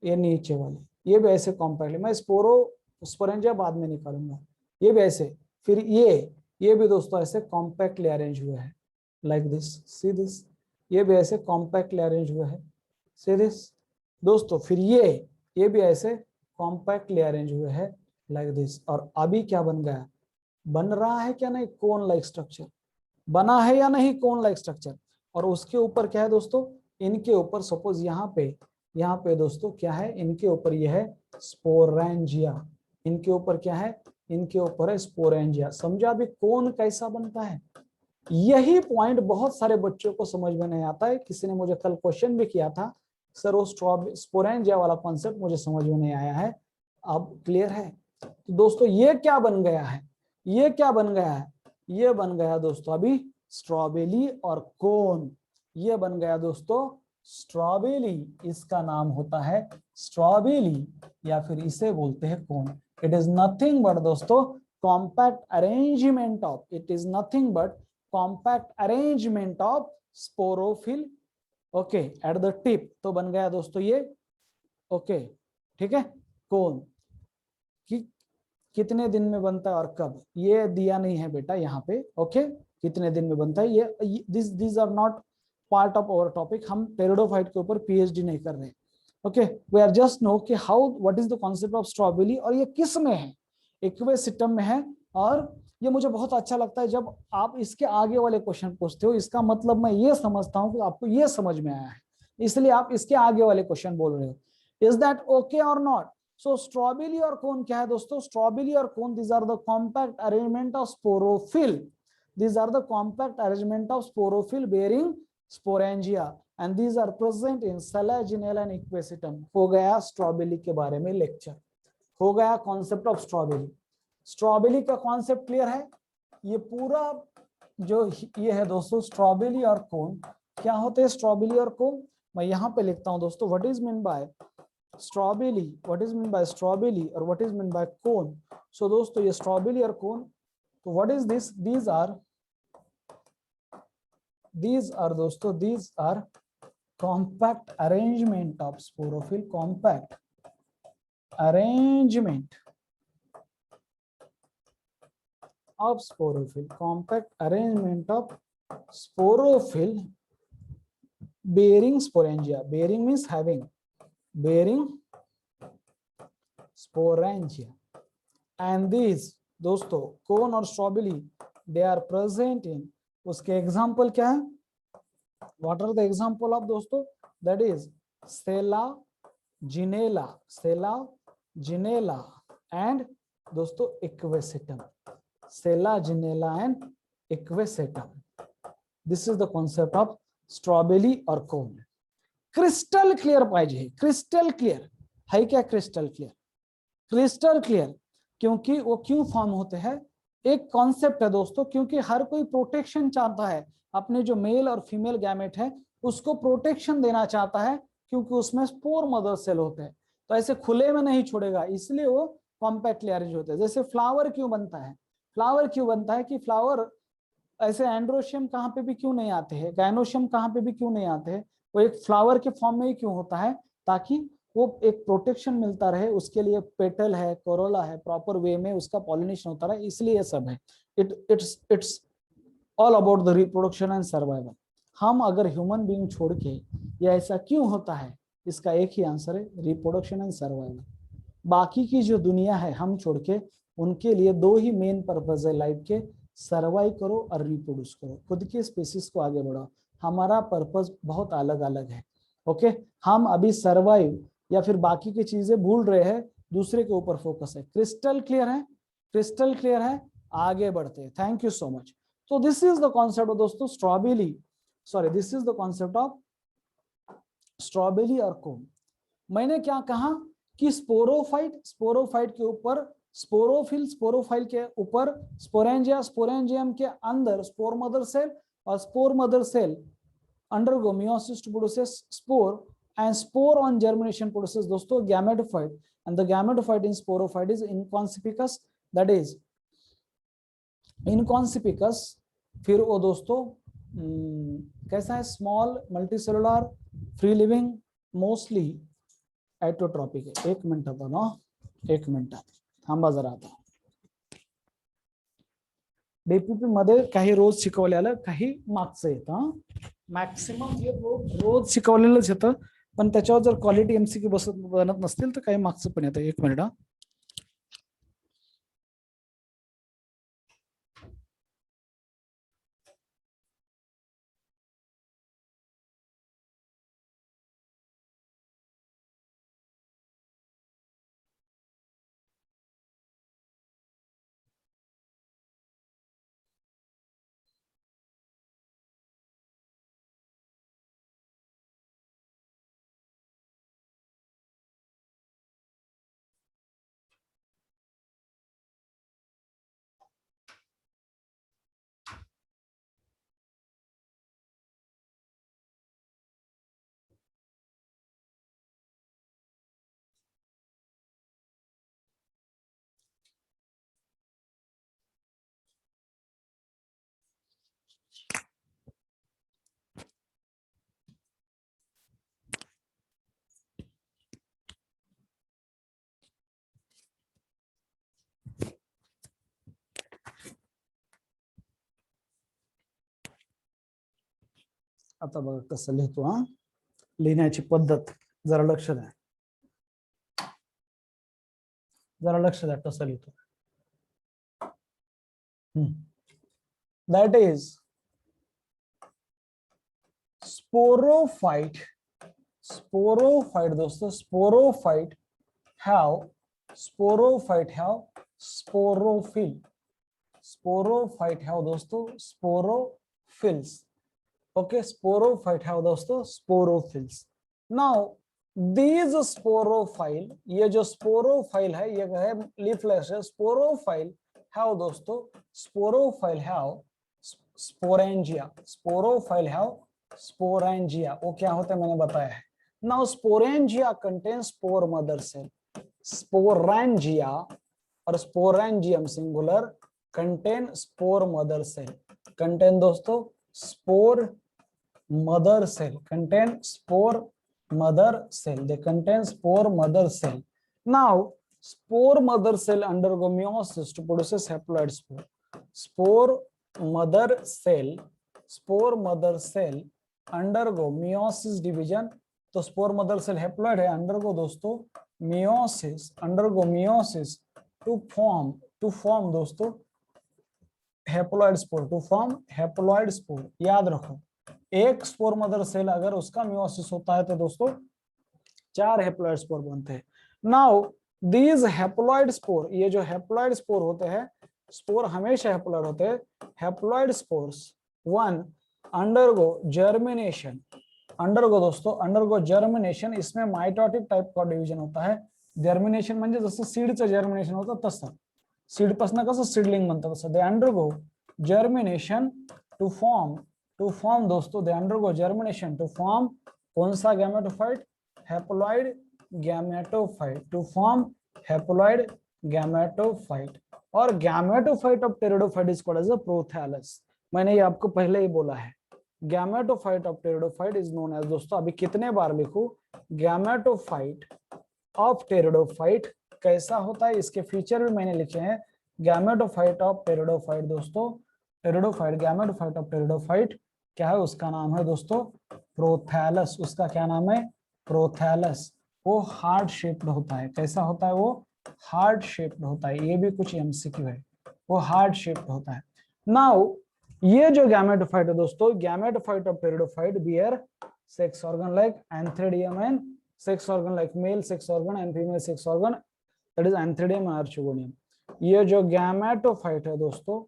ये नीचे वाले ये भी ऐसे कॉम्पैक्टली, मैं स्पोरेंजिया बाद में निकालूंगा. ये भी ऐसे, फिर ये भी दोस्तों ऐसे कॉम्पैक्टली अरेंज हुए हैं, लाइक दिस, सी दिस. ये भी ऐसे कॉम्पैक्टली अरेंज हुए हैं, सी दिस दोस्तों. फिर ये भी ऐसे कॉम्पैक्टली अरेंज हुए हैं, लाइक दिस. और अभी क्या बन गया? बन रहा है क्या नहीं? कोन लाइक स्ट्रक्चर बना है या नहीं? Cone like structure. और उसके ऊपर क्या है दोस्तों? इनके ऊपर सपोज यहाँ पे दोस्तों क्या है? इनके ऊपर यह है स्पोरेंजिया, इनके ऊपर क्या है? इनके ऊपर है स्पोरेंजिया. समझा अभी कोन कैसा बनता है? यही पॉइंट बहुत सारे बच्चों को समझ में नहीं आता है. किसी ने मुझे कल क्वेश्चन भी किया था, सर वो स्पोरेंजिया वाला कॉन्सेप्ट मुझे समझ में नहीं आया है. अब क्लियर है? तो दोस्तों ये क्या बन गया है? ये क्या बन गया है? ये बन गया दोस्तों अभी स्ट्रॉबेरी और कोन. ये बन गया दोस्तों स्ट्रॉबेरी, इसका नाम होता है स्ट्रॉबेरी, या फिर इसे बोलते हैं कोन. इट इज नथिंग बट दोस्तों compact arrangement of, it is nothing but compact arrangement of sporophyll. Okay, at the tip. तो बन गया दोस्तों ये. ओके, ठीक है. कोन कितने दिन में बनता है और कब, ये दिया नहीं है बेटा यहाँ पे. ओके, कितने दिन में बनता है ये, this are not part of our topic. हम टेरिडोफाइट के ऊपर पीएचडी नहीं कर रहे. Okay, we are just know कि how what is the concept of strawberry, और ये किस में है? एक्वेसिटम में है, और ये मुझे बहुत अच्छा लगता है जब आप इसके आगे वाले क्वेश्चन पूछते हो, इसका मतलब मैं ये समझता हूं कि आपको ये समझ में आया है, इसलिए आप इसके आगे वाले क्वेश्चन बोल रहे हो। इज दैट ओके और नॉट? सो स्ट्रॉबेरी और कोन क्या है दोस्तों? स्ट्रॉबेरी और cone, these are the compact arrangement of sporophyll, these are the compact arrangement of sporophyll bearing sporangia and these are present in selaginella and equisetum। हो गया strawberry के बारे में लेक्चर, हो गया कॉन्सेप्ट ऑफ स्ट्रॉबेरी। स्ट्रॉबेरी का concept clear है? ये पूरा जो ये है दोस्तों स्ट्रॉबेरी और कोन, क्या होते हैं स्ट्रॉबेरी और कोन? मैं यहाँ पे लिखता हूँ दोस्तों, what is mean by strawberry, what is mean by strawberry और व्हाट इज मीन बाय कोन। सो दोस्तों ये स्ट्रॉबेरी और कोन, तो what is this? these are दोस्तों, these are compact arrangement of sporophyll, compact arrangement of sporophyll, compact arrangement of sporophyll bearing sporangia, bearing means having, bearing sporangia and these दोस्तों कोन और strawberry they are present in, उसके example क्या है? What are the example of दोस्तों? That is Selaginella, Selaginella and दोस्तों equisetum, Selaginella and equisetum। This is the concept of strawberry और cone। Crystal clear पाहिजे, crystal clear है क्या? Crystal clear, crystal clear, क्योंकि वो क्यों फॉर्म होते हैं? एक कॉन्सेप्ट है दोस्तों, क्योंकि हर कोई प्रोटेक्शन चाहता है, अपने जो मेल और फीमेल गैमेट है उसको प्रोटेक्शन देना चाहता है, क्योंकि उसमें स्पोर मदर सेल होते हैं, तो ऐसे खुले में नहीं छोड़ेगा, इसलिए वो कॉम्पैक्टली अरेंज होते हैं। जैसे फ्लावर क्यों बनता है? फ्लावर क्यों बनता है कि फ्लावर ऐसे एंड्रोशियम कहाँ पे भी क्यों नहीं आते हैं, गायनोशियम कहाँ पे भी क्यों नहीं आते हैं, वो एक फ्लावर के फॉर्म में ही क्यों होता है? ताकि वो एक प्रोटेक्शन मिलता रहे, उसके लिए पेटल है, कोरोला है, प्रॉपर वे में उसका पॉलिनेशन होता रहे, इसलिए ये सब है। It's all about the reproduction and survival. हम अगर ह्यूमन बीइंग छोड़ के ये ऐसा क्यों होता है, इसका एक ही आंसर है, रिप्रोडक्शन एंड सर्वाइवल। बाकी की जो दुनिया है हम छोड़ के, उनके लिए दो ही मेन पर्पज है लाइफ के, सर्वाइव करो और रिप्रोड्यूस करो, खुद के स्पीसीज को आगे बढ़ाओ। हमारा पर्पज बहुत अलग अलग है। ओके, हम अभी सर्वाइव या फिर बाकी की चीजें भूल रहे हैं, दूसरे के ऊपर फोकस है। क्रिस्टल क्लियर है? क्रिस्टल क्लियर है? आगे बढ़ते हैं। Thank you so much. तो दिस इज द कॉन्सेप्ट दोस्तों strawberry, sorry this is the concept of strawberry और कोन। मैंने क्या कहा कि स्पोरोफाइट, स्पोरोफाइट के ऊपर स्पोरोफिल, स्पोरोफाइल के ऊपर स्पोरेंजिया, स्पोरेंजियम के अंदर स्पोर मदर सेल, और spore mother cell undergo meiosis to produce spore and spore on germination produces दोस्तों gametophyte and the gametophyte in sporophyte is inconspicuous, that is inconspicuous। फिर वो दोस्तों कैसा है? Small multicellular free living mostly autotrophic है। एक minute आता ना, एक मिनट थांबा जरा आता। डीपीपी मध्ये काही रोज शिकवलेलं, काही मागचं येतं, मॅक्सिमम हे रोज शिकवलेलंच येतं, पण त्याच्यावर जर क्वालिटी एमसीक्यू बनत नसतील तर काही मागचं पण येतं। एक मिनिट। आता बघा कसं लिहितो हा, लिहिण्याची पद्धत जरा लक्ष द्या, जरा लक्ष द्या कसं लिहितो। that is sporophyte. Sporophyte दोस्तों, sporophyte have sporophyll. Sporophyte have दोस्तों sporophylls. Okay, sporophyte have दोस्तों sporophylls. Now these sporophyll, ये जो sporophyll है ये है leafless है. Sporophyll have दोस्तों, sporophyll have sporangia. Sporophyll have sporangia. वो क्या होता है मैंने बताया है. Now sporangia contains spore mother cell. Sporangia और sporangium singular contain spore mother cell. Contain दोस्तों spore mother cell. Contain spore mother cell. They contain spore mother cell. Now spore mother cell undergo meiosis to produce haploid spore. Spore mother cell undergo meiosis division. तो spore mother cell haploid है, undergo दोस्तों meiosis to form दोस्तों haploid spore. To form haploid spore. याद रखो, एक spore mother cell अगर उसका meiosis होता है तो दोस्तों 4 हैप्लॉइड स्पोर बनते हैं. नाउ दीज हैप्लॉइड स्पोर, ये जो हैप्लॉइड स्पोर होते हैं, स्पोर हमेशा हैप्लॉइड होते हैं. Haploid spores one undergo germination. Undergo germination. इसमें माइटोटिक टाइप का डिव्हिजन होता है. जर्मिनेशन म्हणजे जसं सीडचं जर्मिनेशन होतं तसं, सीड पासून कसं सीडलिंग बनतं तसं. They undergo germination to form दोस्तों, they undergo germination to form कौन सा gametophyte? Haploid gametophyte. To form haploid gametophyte. और gametophyte of pteridophyte is called as a prothallus. मैंने ये आपको पहले ही बोला है. Gametophyte of pteridophyte is known as, दोस्तों अभी कितने बार लिखूं, गैमेटोफाइट ऑफ टेरिडोफाइट कैसा होता है, इसके फीचर भी मैंने लिखे हैं. गैमेटोफाइट ऑफ टेरिडोफाइट दोस्तों, गैमेटोफाइट ऑफ टेरिडोफाइट क्या है, उसका नाम है दोस्तों प्रोथैलस. उसका क्या नाम है? प्रोथैलस. वो हार्ड शेप्ड होता है. कैसा होता है वो? हार्ड शेप्ड होता है. ये भी कुछ एमसीक्यू है. वो हार्ड शेप्ड होता है. नाउ ये जो गैमेटोफाइट है दोस्तों, gametophyte of pteridophyte bear sex organ like antheridium and sex organ like male sex organ and female sex organ, that is antheridium and archegonium. ये जो गैमेटोफाइट है दोस्तों,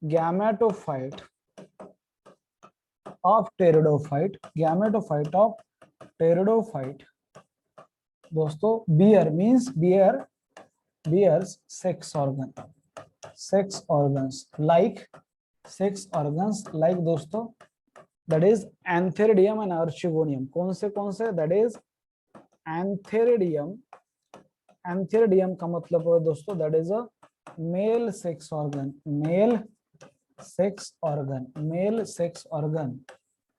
गैमेटोफाइट ऑफ टेरिडोफाइट दोस्तों, bear means bears sex organs like दोस्तों, that is antheridium and archegonium. कौन से? That is antheridium का मतलब है दोस्तों, that is a male sex organ.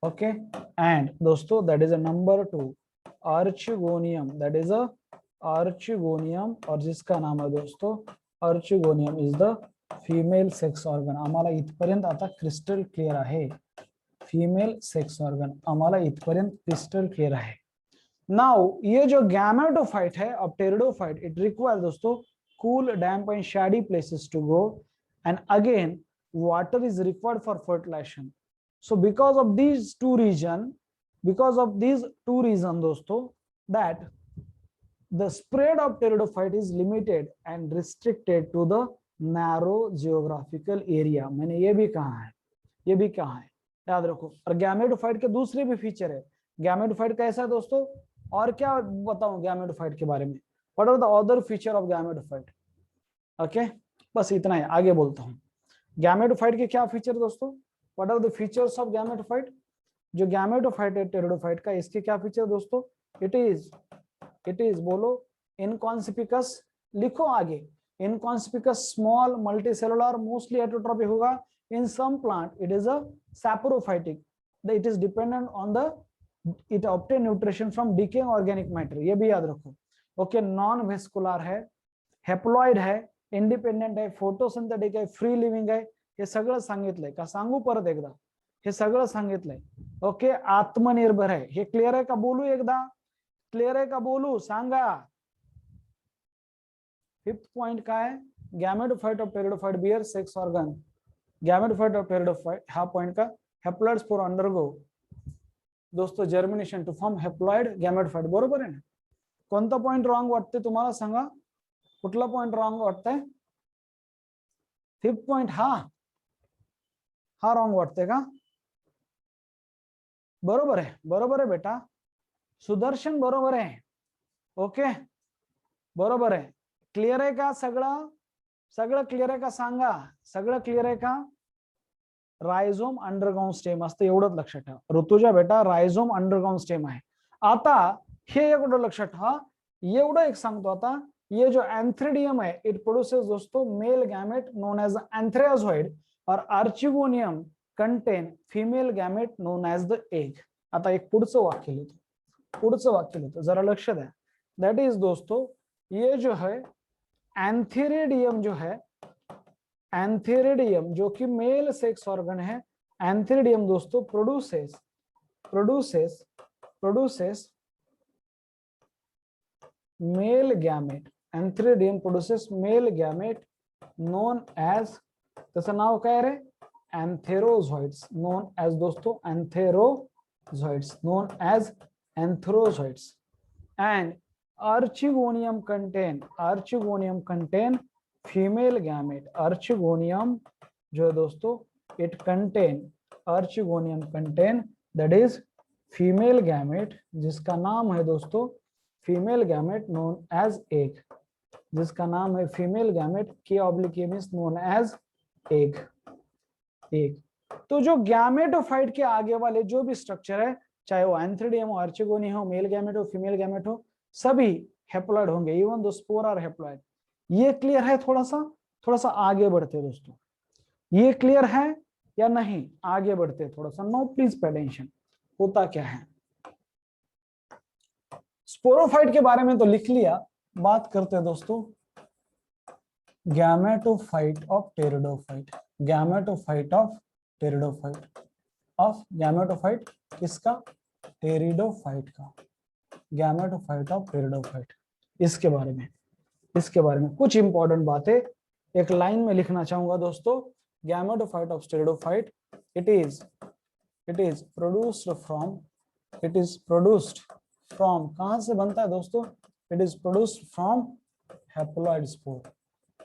Okay. And दोस्तों that is a number 2 archegonium. That is a archegonium, और जिसका नाम है दोस्तों archegonium is the female sex organ. आम्हाला इथपर्यंत आता क्रिस्टल क्लियर आहे. फीमेल सेक्स ऑर्गन आम्हाला इथपर्यंत क्रिस्टल क्लियर आहे. नाउ ये जो गैमेटोफाइट है अब टेरिडोफाइट, इट रिक्वायर दोस्तों cool, damp and shady places to grow, and again water is required for fertilization. So because of these two reasons दोस्तों, that the spread of pteridophyte is limited and restricted to the narrow geographical area. मैंने ये भी कहा है, याद रखो. और gametophyte के दूसरे भी फीचर है. गैमेटोफाइट कैसा है दोस्तों, और क्या बताऊं गैमेटोफाइट के बारे में? What are the other feature of gametophyte? Okay, बस इतना है. आगे बोलता हूँ. गैमेटोफाइट के क्या फीचर दोस्तों? What are the features of gametophyte? जो गैमेटोफाइट है टेरिडोफाइट का, इसके क्या फीचर दोस्तों? इट इज बोलो इनकॉन्स्पिकस. लिखो आगे, inconspicuous, small, multicellular, mostly heterotrophic होगा. In some plant it is a saprophytic. It is dependent on the it obtain nutrition from decaying organic matter. ये भी याद रखो. ओके. नॉन वेस्कुलर है, हेप्लॉइड है, इंडिपेंडेंट आहे, फोटोसिंथेटिक आहे, फ्री लिव्हिंग आहे. हे सगळं सांगितलंय का? सांगू परत एकदा? हे सगळं सांगितलंय. ओके. आत्मनिर्भर आहे. हे क्लियर आहे का? बोलू एकदा. क्लियर आहे का? बोलू, सांगा. 5th पॉइंट काय? Gametophyte of pteridophyte bear sex organ. Gametophyte of pteridophyte हा पॉइंट का हॅप्लॉइड स्पोर अंडरगो दोस्तों germination to form haploid gametophyte, बरोबर आहे ना. कोणता पॉइंट रॉंग वाटते तुम्हाला सांगा, कुठला पॉइंट रॉंग वाटतंय? 5th पॉइंट हा रॉंग वाटते का? बरोबर आहे बेटा, सुदर्शन बरोबर आहे. ओके बरोबर आहे. क्लिअर आहे का सगळं? सगळं क्लिअर आहे का सांगा, सगळं क्लिअर आहे का? रायझोम अंडरग्राउंड स्टेम असतं एवढंच लक्षात ठेवा. ऋतुजा बेटा रायझोम अंडरग्राउंड स्टेम आहे. आता हे एवढं लक्षात ठेवा, एवढं एक सांगतो आता, ये जो एंथ्रिडियम है इट प्रोड्यूसेस दोस्तों male gamete known as antherozoid और archegonium contain female gamete known as the egg. आता एक पुढचं वाक्य लिहितो, जरा लक्ष द्या. दैट इज दोस्तों ये जो है एंथेरिडियम जो है, एंथेरिडियम जो कि मेल सेक्स ऑर्गन है, एंथेरिडियम दोस्तों produces male gamete. Antheridium produces male gamete known as, त्याचं नाव काय रे? एंथेरोझॉइड्स. नोन एज दोस्तों antherozoids, known as antherozoids. And archegonium contain female gamete. archegonium जो है दोस्तों it contain, archegonium contain that is female gamete, जिसका नाम है दोस्तों female gamete known as egg, जिसका नाम है female gamete K means known as egg. तो जो गैमेटोफाइट के आगे वाले जो भी स्ट्रक्चर है, चाहे वो एंथ्रिडियम हो, आर्चिगोनियम हो, मेल गैमेट हो, फीमेल गैमेट हो, सभी हैप्लॉइड होंगे, even though spore are haploid. ये क्लियर है? थोड़ा सा आगे बढ़ते दोस्तों, ये क्लियर है या नहीं? आगे बढ़ते थोड़ा सा. No please pay attention. होता क्या है, स्पोरोफाइट के बारे में तो लिख लिया, बात करते हैं दोस्तों gametophyte of pteridophyte. Gametophyte of pteridophyte, gametophyte किसका? टेरिडोफाइट का. गैमेटोफाइट ऑफ टेरिडोफाइट, इसके बारे में कुछ इंपॉर्टेंट बातें एक लाइन में लिखना चाहूंगा दोस्तों. Gametophyte of pteridophyte, it is produced from कहां से बनता है दोस्तों? It is produced from haploid spore.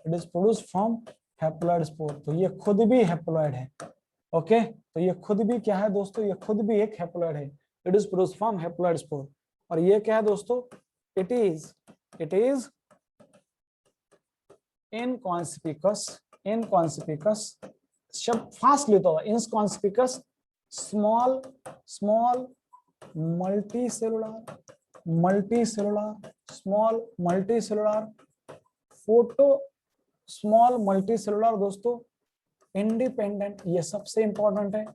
It is produced from haploid spore. तो ये खुद भी हैप्लॉइड है. ओके तो ये खुद भी क्या है दोस्तों? ये खुद भी एक हैप्लॉइड है. It is produced from haploid spore. और ये क्या है दोस्तों? इट इज इनकॉन्स्पिकस, शब्द फास्ट लेता हुआ, इनकॉन्स्पिकस स्मॉल मल्टीसेलुलर दोस्तों इंडिपेंडेंट. ये सबसे इंपॉर्टेंट है.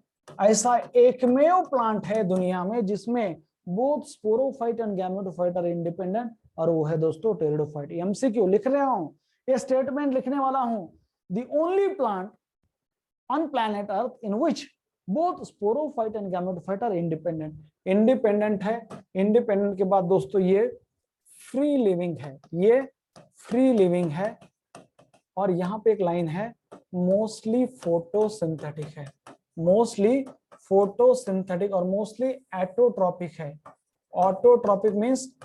ऐसा एकमेव प्लांट है दुनिया में जिसमें both sporophyte and gametophyte are independent, और वो है दोस्तों टेरिडोफाइट. एमसीक्यू लिख रहा हूं, ये स्टेटमेंट लिखने वाला हूं. The only plant on planet earth in which both sporophyte and gametophyte are independent. Independent है. इंडिपेंडेंट के बाद दोस्तों ये फ्री लिविंग है. और यहाँ पे एक लाइन है, मोस्टली फोटोसिंथेटिक है. मोस्टली फोटोसिंथेटिक और मोस्टली एटोट्रॉपिक है. ऑटोट्रॉपिक मींस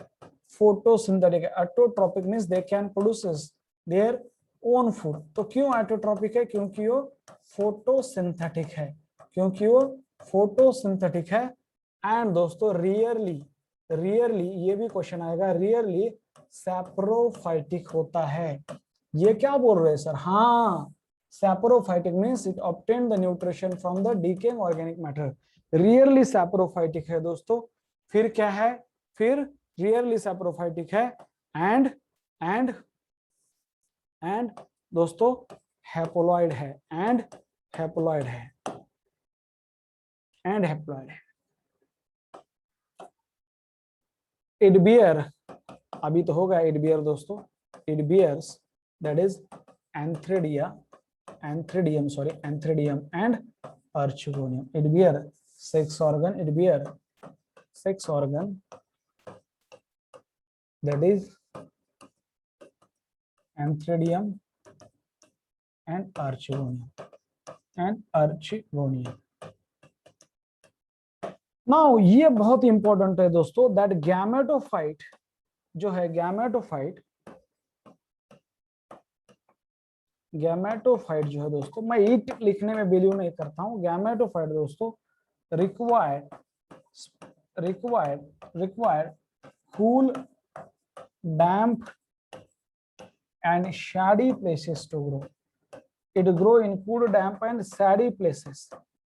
फोटोसिंथेटिक है. Autotrophic means they can produce their own food. तो क्यों एटोट्रॉपिक है? क्योंकि वो फोटोसिंथेटिक है. एंड दोस्तों रियरली ये भी क्वेश्चन आएगा, रियरली सैप्रोफाइटिक होता है. ये क्या बोल रहे हैं सर? हाँ, saprophytic means it obtain the nutrition from the decaying organic matter. Rarely saprophytic है दोस्तों. फिर क्या है? फिर रियरली सैप्रोफाइटिक है. एंड दोस्तों हैप्लॉइड है. इट बियर, अभी तो होगा इट बियर दोस्तों. It bears that is antheridium and archegonium. It bear sex organ. That is antheridium and archegonium. And archegonium. Now ये बहुत इंपॉर्टेंट है दोस्तों, दैट गैमेटोफाइट जो है, गैमेटोफाइट जो है दोस्तों, मैं ईट लिखने में बिलीव नहीं करता हूं। गैमेटोफाइट दोस्तों required cool, damp and shady places to grow. It grow in cool, damp and shady places.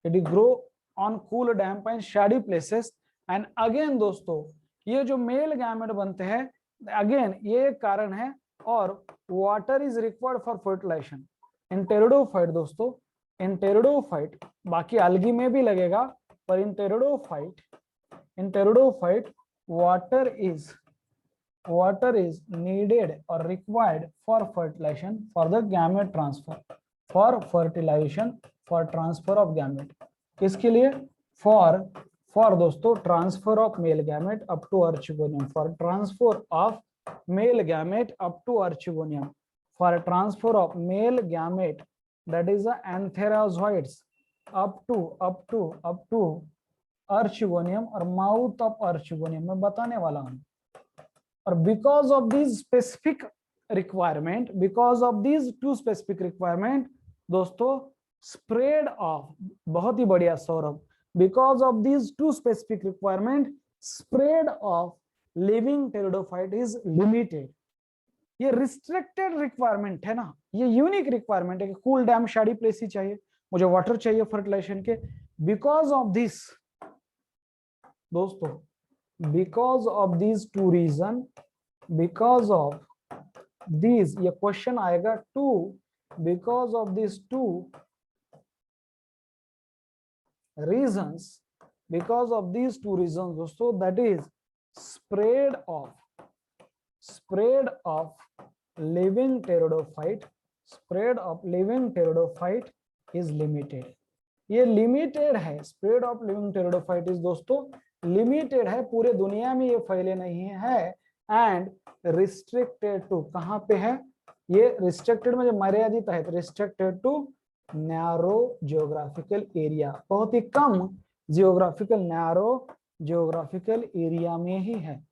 It grow on cool, damp and shady places. And again दोस्तों, ये जो मेल गैमेट बनते हैं, अगेन ये एक कारण है, और water is required for fertilization. In pteridophyte दोस्तों, इन टेरिडोफाइट, बाकी अलगी में भी लगेगा, पर in pteridophyte water is needed or required for fertilization for the gamete transfer, for fertilization for transfer of gamete, किसके लिए? for दोस्तों transfer of male gamete up to archegonium, for transfer of male gamete up to archegonium, for transfer of male gamete, that is the antherazoids up to archegonium और mouth of archegonium में बताने वाला हूं। और because of these specific requirement, because of these two specific requirement दोस्तों, spread of, बहुत ही बढ़िया Saurabh, because of these two specific requirement, spread of living pteridophyte is limited। ये restricted requirement है ना, ये unique requirement है कि cool, damp, shady place ही चाहिए, मुझे water चाहिए fertilization के। because of this दोस्तों, because of these two reason, because of these, ये क्वेश्चन आएगा to, because of these two reasons, because of these two reasons दोस्तों, that is spread of living pteridophyte, spread of living pteridophyte is limited। ये limited है, spread of living pteridophyte is दोस्तों limited है, पूरे दुनिया में ये फैले नहीं है, एंड रिस्ट्रिक्टेड टू, कहां पे है ये? रिस्ट्रिक्टेड में जो मर्यादित है, restricted to narrow geographical area, बहुत ही कम जियोग्राफिकल, नैरो जियोग्राफिकल एरिया में ही है,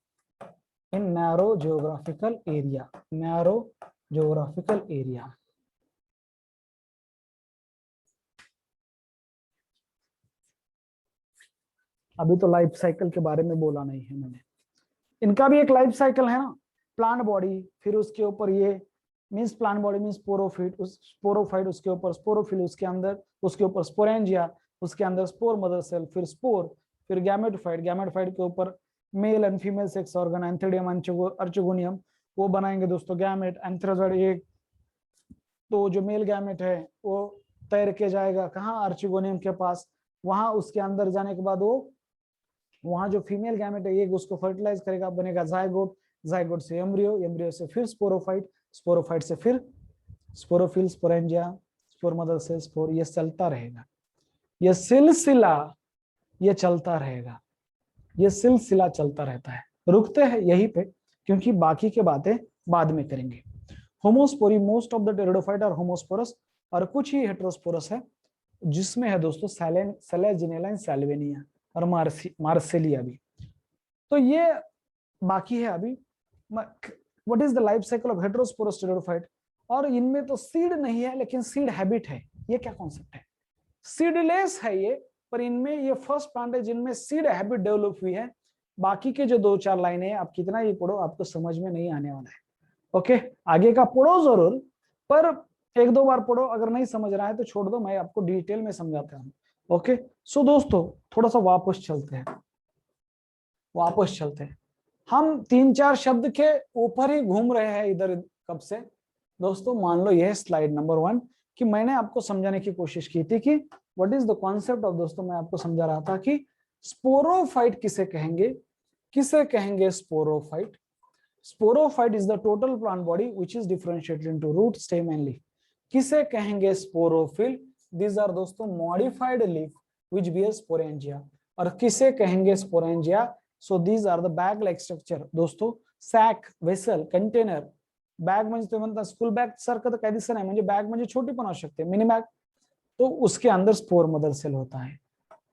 in narrow geographical area, narrow geographical area. अभी तो लाइफ साइकिल के बारे में बोला नहीं है मैंने, इनका भी एक लाइफ साइकिल है ना, प्लांट बॉडी, फिर उसके ऊपर ये मींस प्लांट बॉडी मींस स्पोरोफिट, उस स्पोरोफाइट, उसके ऊपर स्पोरोफिल, उसके अंदर, उसके ऊपर स्पोरेंजिया, उसके अंदर स्पोर मदर सेल, फिर स्पोर, फिर गैमेटोफाइट, गैमेटोफाइट के ऊपर male and female sex organ, antheridium, archegonium, वो बनाएंगे दोस्तों गैमेट, एंथेरोजोइड एक, तो जो मेल गैमेट है वो तैर के जाएगा कहाँ? अर्चिगोनियम के पास, वहां उसके अंदर जाने के बाद वो वहां जो फीमेल गैमेट है एक उसको फर्टिलाइज करेगा, बनेगा जायगोट, जायगोट से एम्ब्रियो, एम्ब्रियो से फिर स्पोरोफाइट, स्पोरोफाइट से फिर स्पोरोफिल, स्पोरेंजिया, स्पोर मदर से स्पोर, ये चलता रहेगा, ये सिलसिला ये चलता रहेगा, ये सिलसिला चलता रहता है। रुकते हैं यहीं पे क्योंकि बाकी के बातें बाद में करेंगे। Homospory, most of the pteridophyte are homosporous, और कुछ ही हेटेरोस्पोरस है, जिसमें है दोस्तों सेलेजिनेला, सैल्वेनिया और मार्सेलिया भी। तो ये बाकी है अभी। What is the life cycle of heterosporous pteridophyte? और इनमें तो सीड नहीं है लेकिन सीड हैबिट है, ये क्या कॉन्सेप्ट है? सीडलेस है ये, पर इनमें ये फर्स्ट प्लांट है जिनमें सीड हैबिट डेवलप हुई है। बाकी के जो 2-4 लाइनें आप कितना ही पढ़ो आपको समझ में नहीं आने वाला है। ओके, आगे का पढ़ो जरूर, पर 1-2 बार पढ़ो, अगर नहीं समझ रहा है तो छोड़ दो, मैं आपको डिटेल में समझाता हूँ। ओके, सो दोस्तों थोड़ा सा वापस चलते हैं, हम 3-4 शब्द के ऊपर ही घूम रहे हैं इधर कब से दोस्तों। मान लो यह स्लाइड नंबर 1 कि मैंने आपको समझाने की कोशिश की थी कि what is the concept of, दोस्तों मैं आपको समझा रहा था कि स्पोरोफाइट किसे कहेंगे sporophyte. Sporophyte is the total plant body which is differentiated into root, stem and leaf. किसे कहेंगे स्पोरोफिल? दीज आर दोस्तों modified leaf which bear sporangia. और किसे कहेंगे sporangia? So these are the bag like structure दोस्तों, sac, vessel, container. Bag म्हणजे तुम्ही म्हणता स्कूल बॅग सारखं तर काही दिसत नाही, म्हणजे बॅग म्हणजे छोटी पण असू शकते, मिनी बॅग। तो उसके अंदर स्पोर मदर सेल होता है।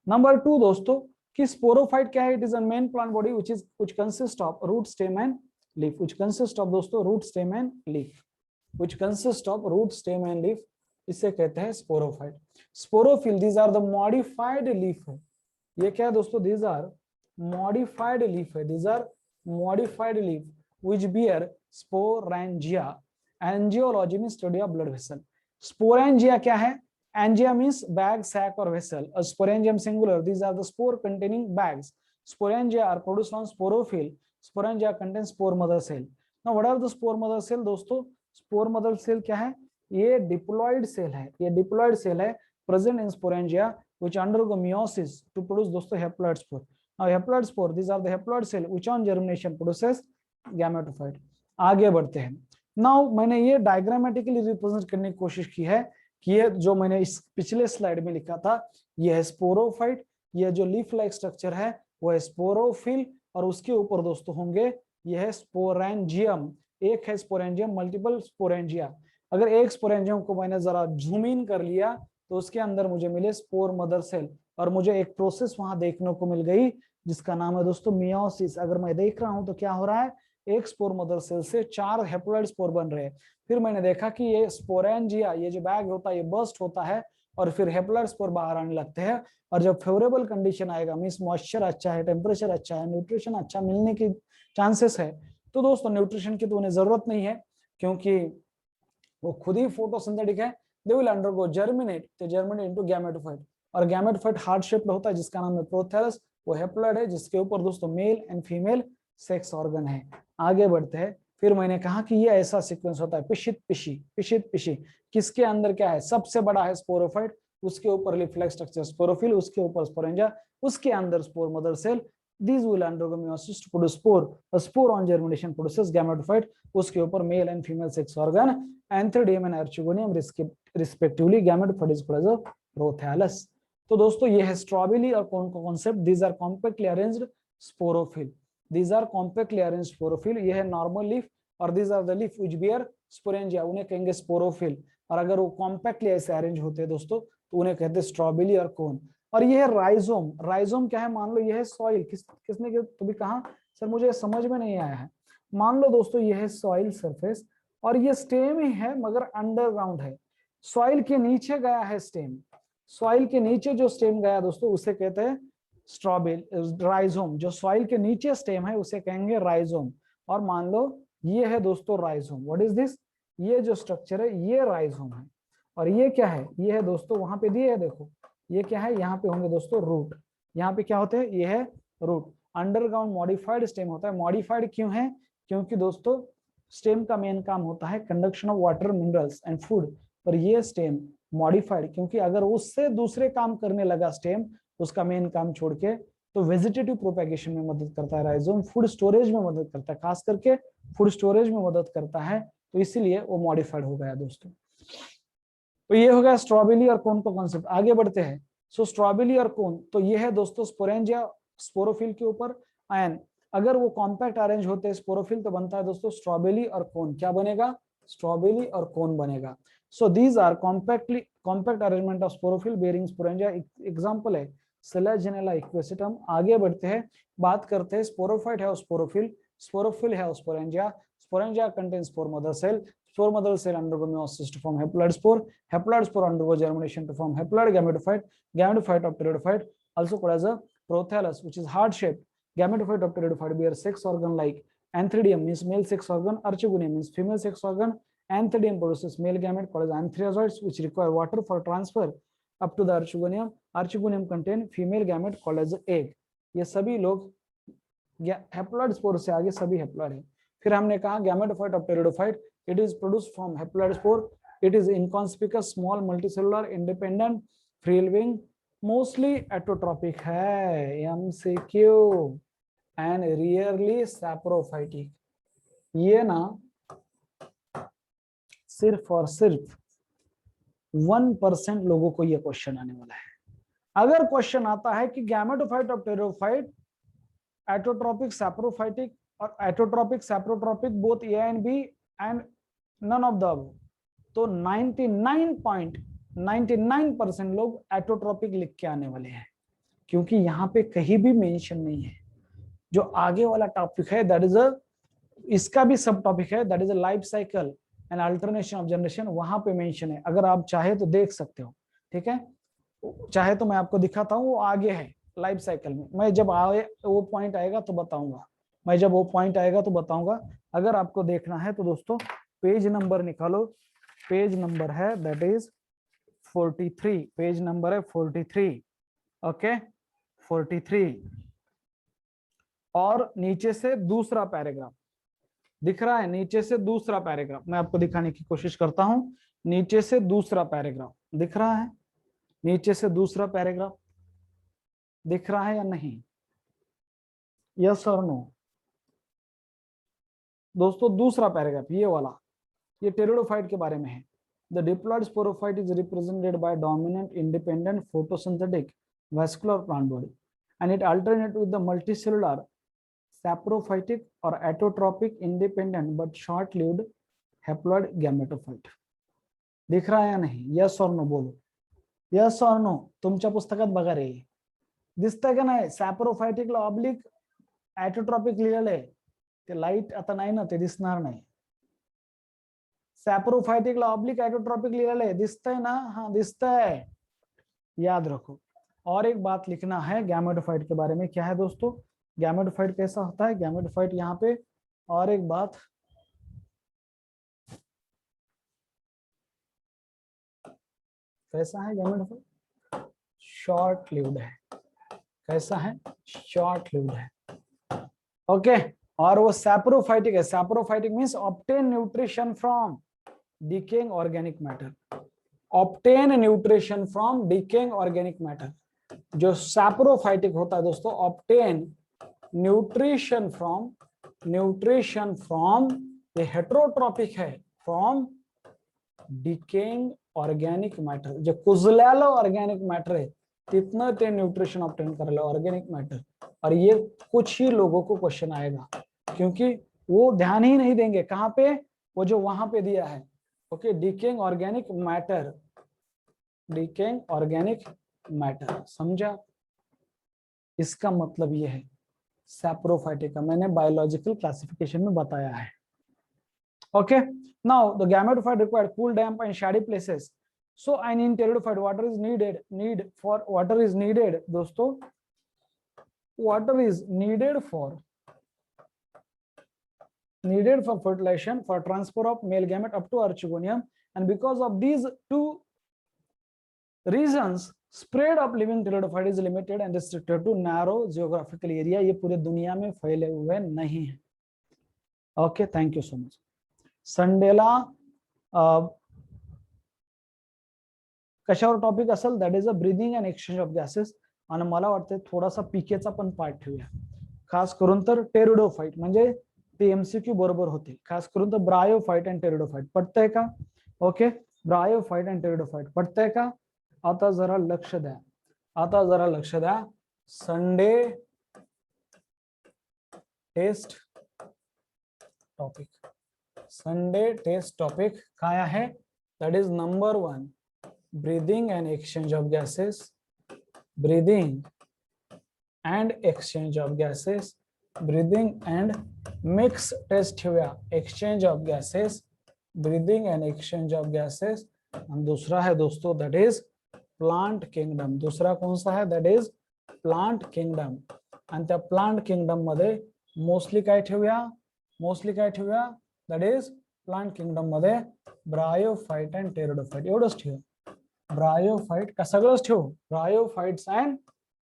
नंबर 2 दोस्तों कि स्पोरोफाइट क्या है, it is a main plant body which consists of root stem and leaf, which consists of दोस्तों root stem and leaf, which consists of root stem and leaf, इसे कहते हैं sporophyte. Sporophyll these are the modified leaf है, ये क्या है दोस्तों, these are modified leaf है, these are modified leaf which bear sporangia, angiology में study of blood vessel. Sporangia क्या है, एंजिया मींस बैग, सैक और vessel, sporangium singular, these are the spore containing bags, sporangia are produced on sporophyll, sporangia contains spore mother cell। now what are the spore mother cell दोस्तों, spore mother cell क्या है, ये diploid cell है, ये diploid cell है present in sporangia which undergo meiosis to produce दोस्तों haploid spore। now haploid spore, these are the haploid cell which on germination produces gametophyte। आगे बढ़ते हैं। नाउ मैंने ये डायग्रामेटिकली रिप्रेजेंट करने की कोशिश की है कि ये जो मैंने इस पिछले स्लाइड में लिखा था, ये है स्पोरोफाइट, ये जो लीफ लाइक स्ट्रक्चर है वो है स्पोरोफिल, और उसके ऊपर दोस्तों होंगे ये है स्पोरेंजियम, एक है स्पोरेंजियम, मल्टीपल स्पोरेंजिया। अगर एक स्पोरेंजियम को मैंने जरा जूम इन कर लिया तो उसके अंदर मुझे मिले स्पोर मदर सेल, और मुझे एक प्रोसेस वहां देखने को मिल गई जिसका नाम है दोस्तों मियोसिस। अगर मैं देख रहा हूं तो क्या हो रहा है, एक स्पोर मदर सेल से 4 हैप्लॉइड स्पोर बन रहे हैं। फिर मैंने देखा कि ये स्पोरेंजिया, ये जो बैग होता है ये बर्स्ट होता है और फिर हैप्लॉइड स्पोर बाहर आने लगते हैं। और जब फेवरेबल कंडीशन आएगा, मींस मॉइस्चर अच्छा है, टेम्परेचर अच्छा है, न्यूट्रिशन अच्छा मिलने की चांसेस है, तो दोस्तों न्यूट्रिशन की तो उन्हें जरूरत नहीं है क्योंकि वो खुद ही फोटोसिंथेटिक है, they will undergo germinate into gametophyte, और गैमेटोफाइट हार्ट शेप्ड होता है जिसका नाम है प्रोथैलस, वो हैप्लॉइड है जिसके ऊपर दोस्तों male and female sex organ है। आगे बढ़ते हैं। फिर मैंने कहा कि ये ऐसा सीक्वेंस होता है पिशित पिशी, किसके अंदर क्या है, सबसे बड़ा है स्पोरोफाइट, उसके ऊपर लीफ लाइक स्ट्रक्चर स्पोरोफिल, उसके ऊपर स्पोरेंजिया, उसके अंदर spore mother cell, these will undergo meiosis to produce spore, a spore on germination produces gametophyte, उसके ऊपर मेल एंड फीमेल सेक्स ऑर्गन, antheridium and archegonium respectively, gametophyte is called as prothallus. तो दोस्तों ये है स्ट्रॉबेरी और कौन का concept, these are compactly arranged sporophyll, these are compactly arranged sporophyll, ये है नॉर्मल लीफ, और these are the leaf which bear sporangia, उन्हें कहेंगे स्पोरोफिल। और अगर वो कॉम्पैक्टली ऐसे अरेंज होते हैं दोस्तों तो उन्हें कहते हैं स्ट्रॉबेरी और कोन। और ये है राइजोम, राइजोम क्या है, मान लो ये है सॉइल, किसने तो भी कहा सर मुझे समझ में नहीं आया है। मान लो दोस्तों ये है सॉइल सरफेस और ये स्टेम ही है मगर अंडरग्राउंड है, सॉइल के नीचे गया है स्टेम, सॉइल के नीचे जो स्टेम गया दोस्तों उसे कहते हैं स्ट्रॉबेरी, राइजोम, जो सॉइल के नीचे स्टेम है उसे कहेंगे राइजोम। और मान लो ये है दोस्तों राइजोम, व्हाट इज दिस, ये जो स्ट्रक्चर है ये राइजोम है, और ये क्या है, ये है दोस्तों वहां पे दिए है देखो, ये क्या है, यहाँ पे होंगे दोस्तों रूट, यहाँ पे क्या होते हैं, ये है रूट। अंडरग्राउंड मॉडिफाइड स्टेम होता है, मॉडिफाइड क्यों है, क्योंकि दोस्तों स्टेम का मेन काम होता है conduction of water, minerals and food, पर ये स्टेम मॉडिफाइड क्योंकि अगर उससे दूसरे काम करने लगा स्टेम, उसका मेन काम छोड़ के, तो वेजिटेटिव प्रोपेगेशन में मदद करता है राइजोम, फूड स्टोरेज में मदद करता है, खास करके फूड स्टोरेज में मदद करता है, तो इसीलिए वो मॉडिफाइड हो गया दोस्तों। तो ये हो गया स्ट्रॉबेरी और कोन का कॉन्सेप्ट। आगे बढ़ते हैं। सो स्ट्रॉबेरी और कोन, तो ये है दोस्तों स्पोरेंजिया स्पोरोफिल के ऊपर, एंड अगर वो कॉम्पैक्ट अरेंज होते हैं स्पोरोफिल तो बनता है दोस्तों स्ट्रॉबेरी और कोन, क्या बनेगा, स्ट्रॉबेरी और कोन बनेगा। So these are compact arrangement of sporophyll bearing sporangia, example है सेलेजिनेला इक्वेसिटम। आगे बढ़ते हैं, बात करते हैं स्पोरोफाइट है स्पोरोफिल, स्पोरोफिल है sporangia, sporangia contains spore mother cell, spore mother cell undergo meiosis to form haploid spore undergo germination to form haploid gametophyte of pteridophyte, also called as a prothallus, which is heart shaped. Gametophyte of pteridophyte bear sex organ like antheridium means male sex organ, archegonium means female sex organ, antheridium produces male gamete called as antheriazoids which require water for transfer up to the archegonium, archegonium contain female gamete called as egg। ये सभी लोग haploid spore से आगे सभी haploid है। फिर हमने कहा gametophyte of pteridophyte, it is produced from haploid spore, it is inconspicuous, small, multicellular, independent, free living, mostly autotrophic है, MCQ, and rarely saprophytic। ये ना सिर्फ और सिर्फ 1% लोगों को ये क्वेश्चन आने वाला है। अगर क्वेश्चन आता है कि gametophyte of pteridophyte autotrophic saprophytic और autotrophic saprotrophic both A and B and none of the above, तो 99.9 99% लोग एटोट्रॉपिक लिख के आने वाले हैं, क्योंकि यहाँ पे कहीं भी मेंशन नहीं है। जो आगे वाला टॉपिक है दैट इज अ, इसका भी सब टॉपिक है, that is a life cycle and alternation of generation, वहां पे मेंशन है। अगर आप चाहे तो देख सकते हो, ठीक है। चाहे तो मैं आपको दिखाता हूँ, वो आगे है लाइफ साइकिल में। मैं जब आए वो पॉइंट आएगा तो बताऊंगा, मैं जब वो पॉइंट आएगा तो बताऊंगा। अगर आपको देखना है तो दोस्तों पेज नंबर निकालो, पेज नंबर है दैट इज 43, पेज नंबर है 43, ओके 43। और नीचे से दूसरा पैराग्राफ दिख रहा है, नीचे से दूसरा पैराग्राफ मैं आपको दिखाने की कोशिश करता हूं। नीचे से दूसरा पैराग्राफ दिख रहा है, नीचे से दूसरा पैराग्राफ दिख रहा है या नहीं, यस और नो दोस्तों। दूसरा पैराग्राफ ये वाला, ये टेरिडोफाइट के बारे में है। The diploid sporophyte is represented by dominant independent photosynthetic vascular plant body and it alternate with the multicellular saprophytic or autotrophic independent but short lived haploid gametophyte। दिख रहा है या नहीं, यस और नो बोलो, यस और नो। तुमच्या पुस्तकात बघा रे, दिसतंय का नाही? सॅप्रोफायटिकला ऑब्लिक ॲटोट्रॉपिक लिहिलेलं आहे, ते लाईट आता नाही ना, ते दिसणार नाही। सॅप्रोफायटिकला ऑब्लिक ॲटोट्रॉपिक लिहिलेलं आहे, दिसतंय ना? हाँ दिसतंय, याद रखो। और एक बात लिखना है गैमेटोफाइट के बारे में, क्या है दोस्तों, गैमेटोफाइट कैसा होता है, गैमेटोफाइट यहाँ पे। और एक बात, कैसा है गैमेटोफाइट, शॉर्ट लिव्ड है। कैसा है, शॉर्ट लिव्ड है, ओके। और वो सैप्रोफाइटिक है, saprophytic means obtain nutrition from decaying organic matter, obtain nutrition from decaying organic matter. जो सैप्रोफाइटिक होता है दोस्तों, ऑब्टेन न्यूट्रिशन फ्रॉम, ये हेटेरोट्रॉपिक है, फ्रॉम डिकेइंग ऑर्गेनिक मैटर। जो कुजलेलं ऑर्गेनिक मैटर है तिथनं ते न्यूट्रिशन ऑब्टेन करेलं ऑर्गेनिक मैटर। और ये कुछ ही लोगों को क्वेश्चन आएगा, क्योंकि वो ध्यान ही नहीं देंगे कहां पे, वो जो वहां पे दिया है, okay, decaying organic matter, decaying organic matter, समझा? इसका मतलब ये है सैप्रोफाइटिक का, मैंने बायोलॉजिकल क्लासिफिकेशन में बताया है, okay. Now the gametophyte required cool, damp and shady places. So and in pteridophyte water is needed दोस्तों, water is needed for fertilization, for transfer of male gamete up to archegonium, and because of these two reasons spread of living pteridophyte is limited and restricted to narrow geographical area। ये पूरे दुनिया में फैले हुए नहीं है, okay, thank you so much. संडेला कशावर टॉपिक असेल, that is a breathing and exchange of gases. आणि मला वाटतं थोडासा पीकेचा पण पार्ट ठेवूया, खास करून तर टेरिडोफाइट, म्हणजे ते एमसीक्यू बरोबर होते, खास करून तर ब्रायोफाइट अँड टेरिडोफाइट। पटतंय का? ओके, ब्रायोफाइट अँड टेरिडोफाइट पटतंय का? आता जरा लक्ष द्या, आता जरा लक्ष द्या। Sunday test topic, Sunday test topic काय आहे, that is number 1 breathing and exchange of gases, breathing and exchange of gases, breathing and mix test ठेवूया, exchange of gases, breathing and exchange of gases। and दूसरा है दोस्तों that is plant kingdom, दूसरा कौन सा है, that is plant kingdom। आणि त्या plant kingdom मध्ये मोस्टली काय ठेवूया, मोस्टली काय ठेवूया, that is plant kingdom मध्ये ब्रायोफाइट अँड टेरिडोफाइट एवढंच ठेवूया। ब्रायोफाइट का सगळंच ठेवू, ब्रायोफाइट्स अँड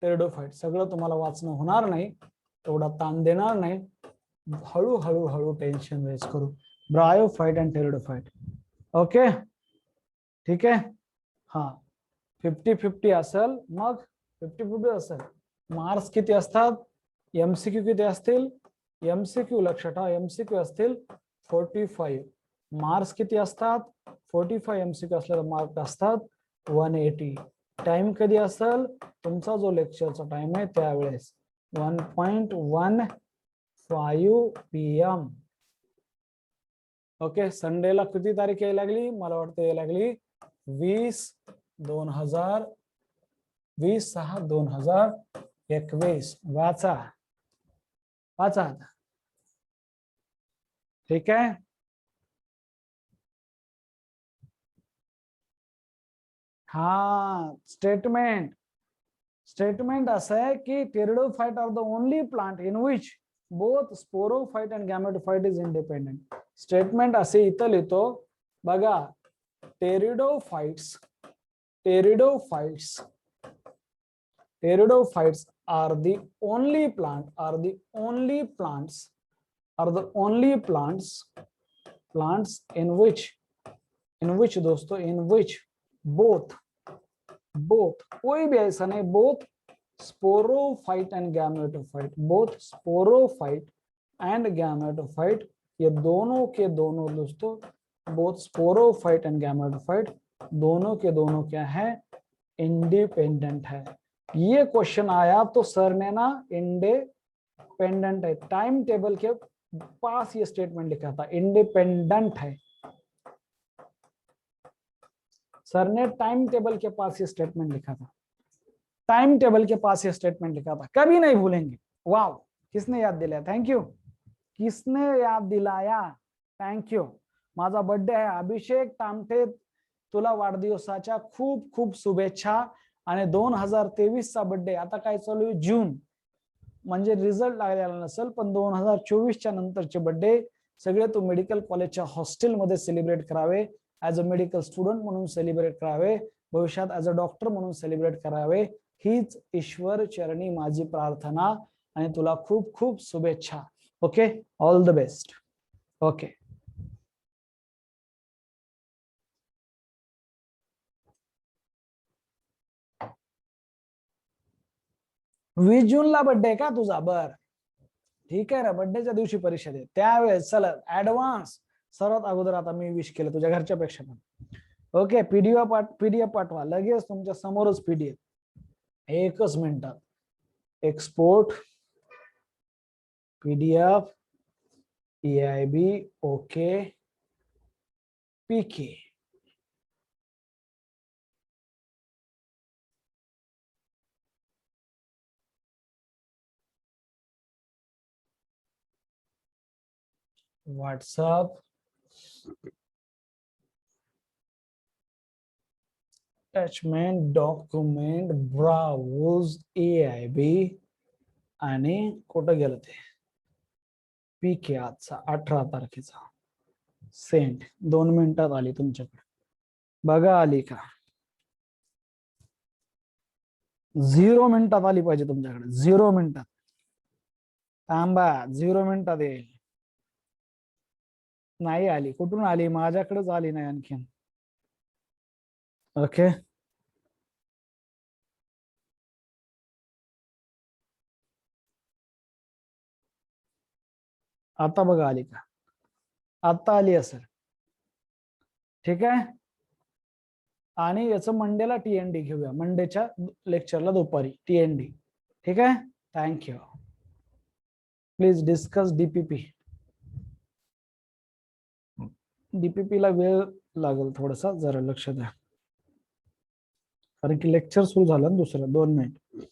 टेरिडोफाइट सगळं तुम्हाला वाचणं होणार नाही, एवढा ताण देणार नाही, हळूहळू हळू टेन्शन रेज करू। ब्रायोफाइट अँड टेरिडोफाइट, ओके ठीक आहे। हा 50-50 असेल, मग 50-50 असेल, मार्क्स किती असतात, एमसीक्यू किती असतील, एमसीक्यू लक्षात ठेवा, एमसीक्यू असतील 45, मार्क्स किती असतात, 45 एमसीक्यू असलेले मार्क असतात 180। टाइम कधी असेल, तुमचा जो लेक्चरचा टाइम आहे त्यावेळेस 1.15 PM, ओके। संडेला किती तारीख यायला लागली, मला वाटतं यायला लागली 20 2020 6 2021 वाचा वाचा आता. ठीक आहे. हा स्टेटमेंट असं आहे की pteridophyte are the only plant in which both sporophyte and gametophyte is independent. Statement असे इथं लिहितो बघा. Pteridophytes are the only plants in which दोस्तों in which both कोई भी ऐसा नहीं, both sporophyte and gametophyte ये दोनों के दोनों दोस्तों both sporophyte and gametophyte दोनों के दोनों क्या है, इंडिपेंडेंट है. ये क्वेश्चन आया तो सर ने ना इंडिपेंडेंट है टाइम टेबल के पास ये स्टेटमेंट लिखा था, इंडिपेंडेंट है. सर ने टाइम टेबल के पास ये स्टेटमेंट लिखा था, टाइम टेबल के पास ये स्टेटमेंट लिखा था, कभी नहीं भूलेंगे. वाव, किसने याद दिलाया? Thank you. किसने याद दिलाया? Thank you. माझा बर्थडे आहे अभिषेक तामटे, तुला वाढदिवसाच्या खूप खूप शुभेच्छा. आणि 2023 चा बर्थडे आता काय चालू आहे, जून म्हणजे रिझल्ट लागलेला नसेल, पण 2024 च्या नंतरचे बर्थडे सगळे तू मेडिकल कॉलेजच्या हॉस्टेलमध्ये सेलिब्रेट करावे, ऍज अ मेडिकल स्टुडंट म्हणून सेलिब्रेट करावे, भविष्यात ऍज अ डॉक्टर म्हणून सेलिब्रेट करावे, हीच ईश्वर चरणी माझी प्रार्थना. आणि तुला खूप खूप शुभेच्छा. Okay, all the best. Okay, वीस जूनला बर्थडे का तुझा? बर, ठीक आहे ना, बर्थडेच्या दिवशी परीक्षा दे त्यावेळेस. चला ऍडव्हान्स सर्वात अगोदर आता मी विश केलं तुझ्या घरच्या पेक्षा पण. ओके, पीडीएफ पाठवा लगेच तुमच्या समोरच पीडीएफ, एकच मिनिटात. Export PDF EIB okay PK. WhatsApp attachment document browse EIB आणि कुठं गेलं ते PK आजचा 18 तारखेचा सेंड. 2 मिनिटात आली तुमच्याकडे, बघा आली का? 0 मिनिटात आली पाहिजे तुमच्याकडे, 0 मिनिटात. थांबा, 0 मिनिटात येईल. नाही आली, कुठून आली? माझ्याकडेच आली नाही आणखीन. ओके, आता बघा आली का? आता आली असेल. ठीक आहे. आणि याचं मंडेला TND घेऊया, मंडेच्या लेक्चरला दुपारी TND. ठीक आहे, thank you. Please discuss DPP. DPP ला वेळ लागेल थोडासा, जरा लक्ष द्या, कारण की लेक्चर सुरू झालं ना दुसरं. 2 मिनिट.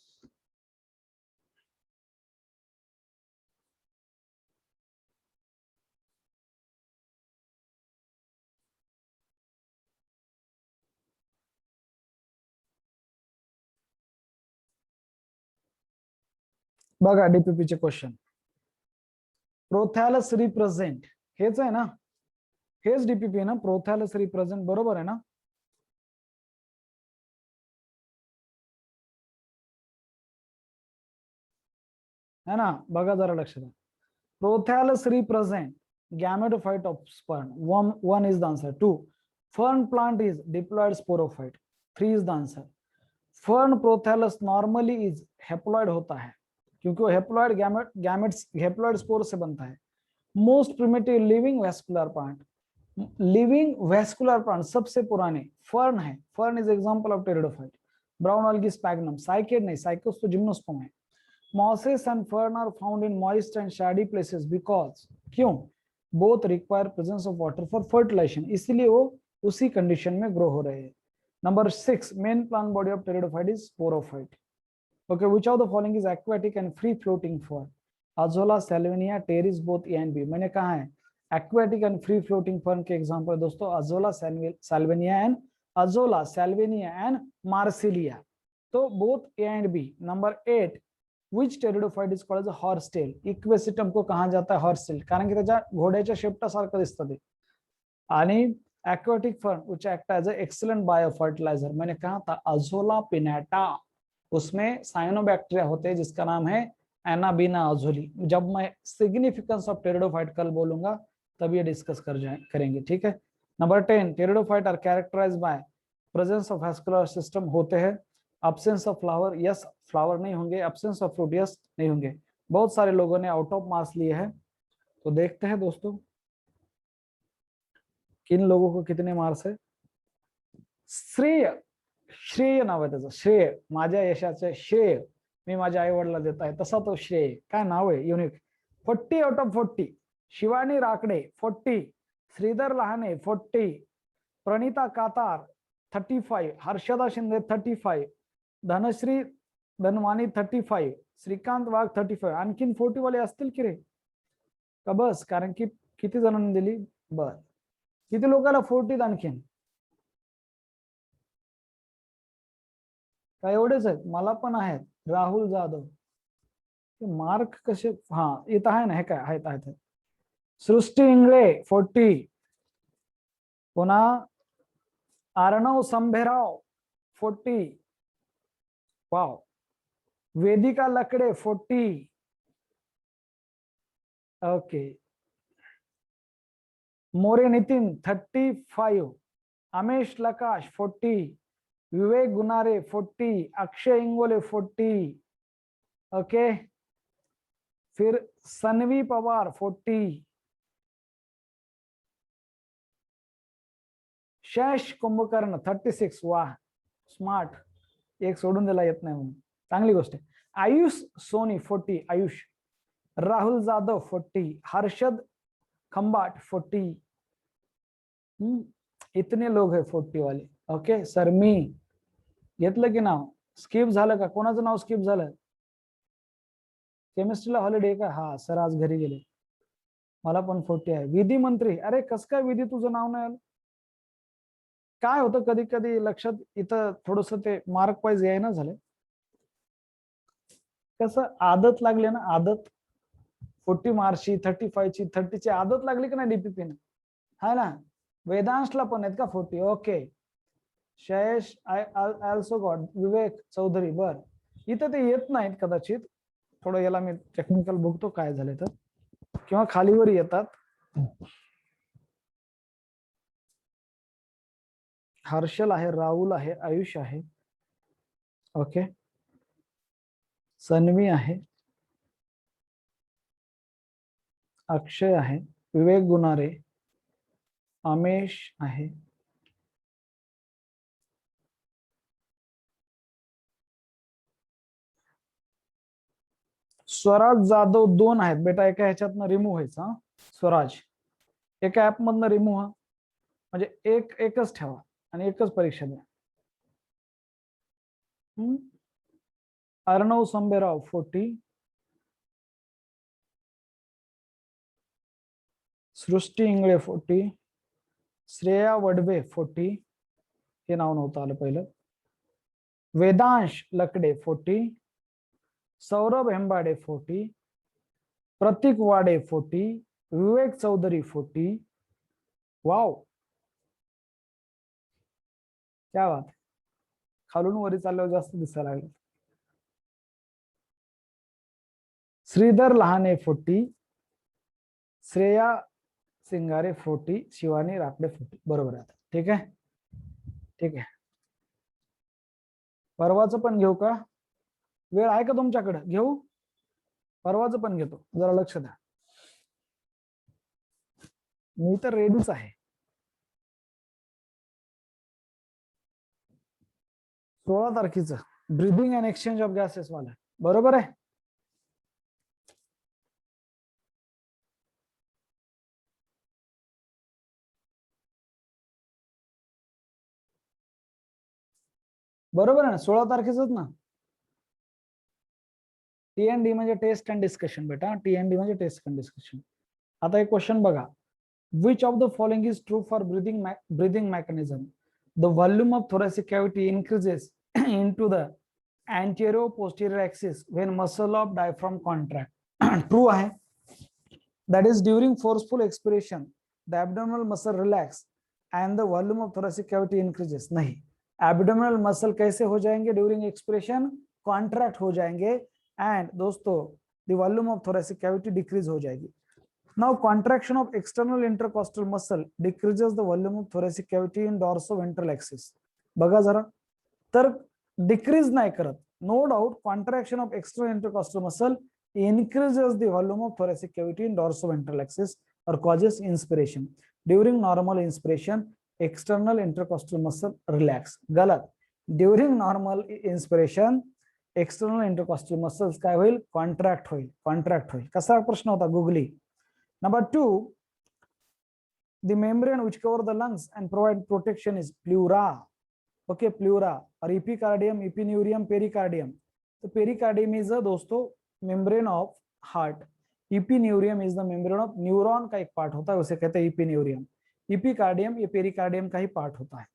बघा DPP चे क्वेश्चन. प्रोथॅलस रिप्रेझेंट, हेच आहे ना, हेच DPP आहे ना, प्रोथॅलस रिप्रेझेंट, बरोबर आहे ना? है ना? बघा जरा लक्ष द्या. प्रोथॅलस represent gametophyte of sperm. One is the answer. 2, fern plant is diploid sporophyte. 3 is the answer. Fern prothallus normally is haploid होता है क्योंकि वो haploid gametes haploid spore से बनता है. Most primitive living vascular plant सबसे पुराने fern है. Fern is example of pteridophyte. Brown algae sphagnum. Cycad नहीं, cycos तो gymnosperm है. Mosses and fern are found in moist and shady places because क्यों? Both require presence of water for fertilization. इसलिए वो उसी कंडीशन में grow हो रहे हैं. Number 6, main plant body of pteridophyte is sporophyte. Okay, which of the following is aquatic and free floating fern? Azolla, Salvinia, Pteris, both A and B. मैंने कहा है aquatic and free floating fern के example दोस्तों Azolla, Salvinia and Azolla, Salvinia and Marsilia. तो both A and B. Number 8, which pteridophyte is called as a horsetail? Equisetum को कहा जाता है horsetail कारण की त्याच्या घोड्याच्या शेपटासारखं दिसतं ते. आणि aquatic fern which act as an excellent biofertilizer. मैंने कहा था Azolla pinnata, उसमें साइनोबैक्टीरिया होते हैं जिसका नाम है एनाबीना अजोली. जब मैं सिग्निफिकेंस ऑफ टेरिडोफाइट कल बोलूंगा तब ये डिस्कस करेंगे. ठीक है. Number 10, pteridophyte are characterized by presence of vascular system होते हैं. Absence of flower, yes flower नहीं होंगे. एब्सेंस ऑफ फ्रूट, यस नहीं होंगे. बहुत सारे लोगों ने आउट ऑफ मार्क्स लिए हैं तो देखते हैं दोस्तों किन लोगों को कितने मार्क्स है. श्रेय नाव आहे त्याचं. श्रेय, माझ्या यशाचे श्रेय मी माझ्या आई वडिला देत आहे तसा तो श्रेय. काय नाव आहे unique. 40 out of 40. Shivani Rakade 40, Shridhar Lahane 40, Pranita Katar 35, Harshada Shinde 35, Dhanashree Dhanwani 35, Shrikant Wagh 35. आणखीन 40 वाले असतील की रे का बस? कारण की किती जणांनी दिली. बर, किती लोकांना 40 आणखीन काय एवढेच आहेत? मला पण आहेत. राहुल जाधव मार्क कसे. हा इथं आहे ना. हे काय आहेत आहेत. सृष्टी इंगळे 40, पुन्हा अर्णव संभेराव 40, वाव. वेदिका लकडे 40, ओके. मोरे नितिन 35, अमेश लकाश 40, विवेक गुनारे 40, अक्षय इंगोले 40, ओके. फिर सनवी पवार 40, शैश कुंभकर्ण 36. वाह, स्मार्ट. एक सोडून दिला येत नाही म्हणून चांगली गोष्ट आहे. आयुष सोनी 40, आयुष. राहुल जाधव 40, हर्षद खंबाट 40. इतने लोग है 40 वाले. ओके सर, मी घेतलं की नाव. स्किप झालं का? कोणाचं नाव स्किप झालं? केमिस्ट्रीला हॉलिडे का? हा सर आज घरी गेले. मला पण 40 आहे. विधी मंत्री, अरे कस काय विधी तुझं नाव नाही आलं? काय होतं कधी कधी लक्षात इथं थोडस ते मार्क वाईज यायना झालं. कसं आदत लागले ना, आदत. 40 मार्क्सची, 35 ची, 30 ची आदत लागली की नाही डीपीपी ने, है ना. वेदांशला पण आहेत का 40? ओके. शयश I also got. Vivek Chaudhari. बर, इथं ते येत नाहीत कदाचित. थोडं याला मी टेक्निकल बघतो काय झाले तर, किंवा खालीवर येतात. हर्षल आहे, राहुल आहे, आयुष आहे, ओके. सन्वी आहे, अक्षय आहे, विवेक गुनारे, अमेश आहे, स्वराज जाधव 2 आहेत बेटा. एका ह्याच्यातनं रिमूव्ह व्हायचा. स्वराज एका ऍप मधनं रिमूव्ह हा, म्हणजे एकच ठेवा आणि एकच परीक्षा द्या. अर्णव संभेराव 40, सृष्टी इंगळे 40, श्रेया वडबे 40, हे नाव नव्हतं आलं पहिलं. वेदांश लकडे 40, सौरभ हेंबाडे 40, प्रतीक वाडे 40, विवेक चौधरी 40. वाव, क्या बात. खालून वरी चालल्यावर जास्त दिसायला लागलं. श्रीधर लहाने 40, श्रेया सिंगारे 40, शिवानी राकडे 40. बरोबर आहे. ठीक आहे, ठीक आहे. परवाचं पण घेऊ का? वेळ आहे का तुमच्याकडे? घेऊ. परवाचं पण घेतो, जरा लक्ष द्या. मी तर रेडीच आहे. 16 तारखेचं breathing and exchange of gases वाला. बरोबर आहे. बरोबर आहे ना, 16 तारखेच ना. TND म्हणजे टेस्ट अँड डिस्कशन बेटा, TND म्हणजे टेस्ट अँड डिस्कशन. आता एक क्वेश्चन बघा, which of the following is true for breathing mechanism? The volume of thoracic cavity increases into the anterior posterior axis when muscle of diaphragm contract. True आहे. That is during forceful expiration the abdominal muscle relax and the volume of thoracic cavity increases. नहीं, abdominal muscle कैसे हो जाएंगे during expiration? Contract हो जाएंगे and दोस्तों the volume of thoracic cavity decrease हो जाएगी. Now contraction of external intercostal muscle decreases the volume of thoracic cavity in dorsoventral axis. बघा जरा, तर decrease नाही करत. No doubt contraction of external intercostal muscle increases the volume of thoracic cavity in dorsoventral axis or causes inspiration. During normal inspiration external intercostal muscle relax. गलत. During normal inspiration external intercostal muscles काय होईल? Contract होईल. Contract होईल. कसा प्रश्न होता googly. Number 2, the membrane which cover the lungs and provide protection is pleura. Okay, pleura or epicardium, epineurium, pericardium. So pericardium is a दोस्तों membrane of heart. Epineurium is the membrane of neuron का एक part होता है, उसे कहते हैं epineurium. Epicardium ये pericardium का ही पार्ट होता है.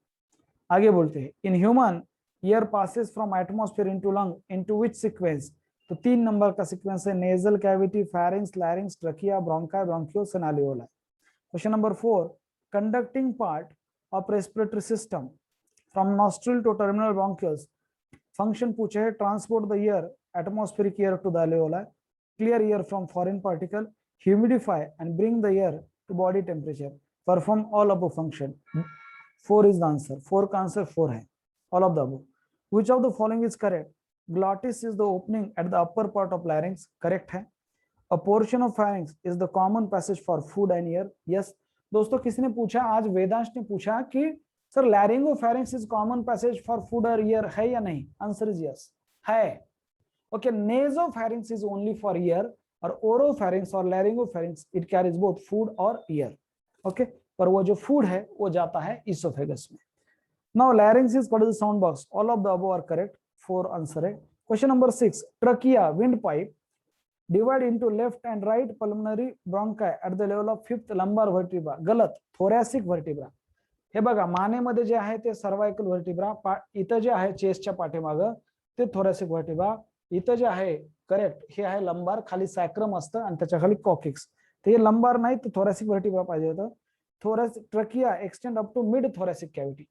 आगे बोलते हैं, in human air passes from atmosphere into lung into which sequence? तो 3 नंबर का सीक्वेंस है, nasal cavity, pharynx, larynx, trachea, bronchi, bronchioles and alveoli. Question number 4, conducting part of respiratory system from nostril to terminal bronchioles. Function पूछे है, transport the air, atmospheric air to the alveoli, clear air from foreign particle, humidify and bring the air to body temperature. Perform all above function. 4 is the answer. 4 का answer 4 है. All of the above. Which of the following is correct? Glottis is the opening at the upper part of larynx. Correct है. A portion of pharynx is the common passage for food and air. Yes. दोस्तों किसी ने पूछा, आज वेदांश ने पूछा कि sir laryngopharynx is common passage for food or air है या नहीं? Answer is yes. है. Okay. Nasopharynx is only for air, और oropharynx और laryngopharynx it carries both food और air. Okay. पर वो जो food है वो जाता है esophagus में. Now larynx is what is the sound box? All of the above are correct. 4 answer है. Question number 6. Trachea, windpipe, divide into left and right pulmonary bronchi at the level of 5th lumbar vertebra. गलत. Thoracic vertebra. हे बघा, मानेमध्ये जे आहे ते cervical व्हर्टिब्रा, इथं जे आहे चेस्टच्या पाठीमागं ते thoracic व्हर्टिब्रा, इथं जे आहे करेक्ट हे आहे लंबार, खाली सॅक्रम असतं आणि त्याच्या खाली कॉकिक्स. ते लंबार नाही तर थोरॅसिक व्हर्टिब्रा पाहिजे होतं. Thoracic trachea extend up to mid thoracic cavity.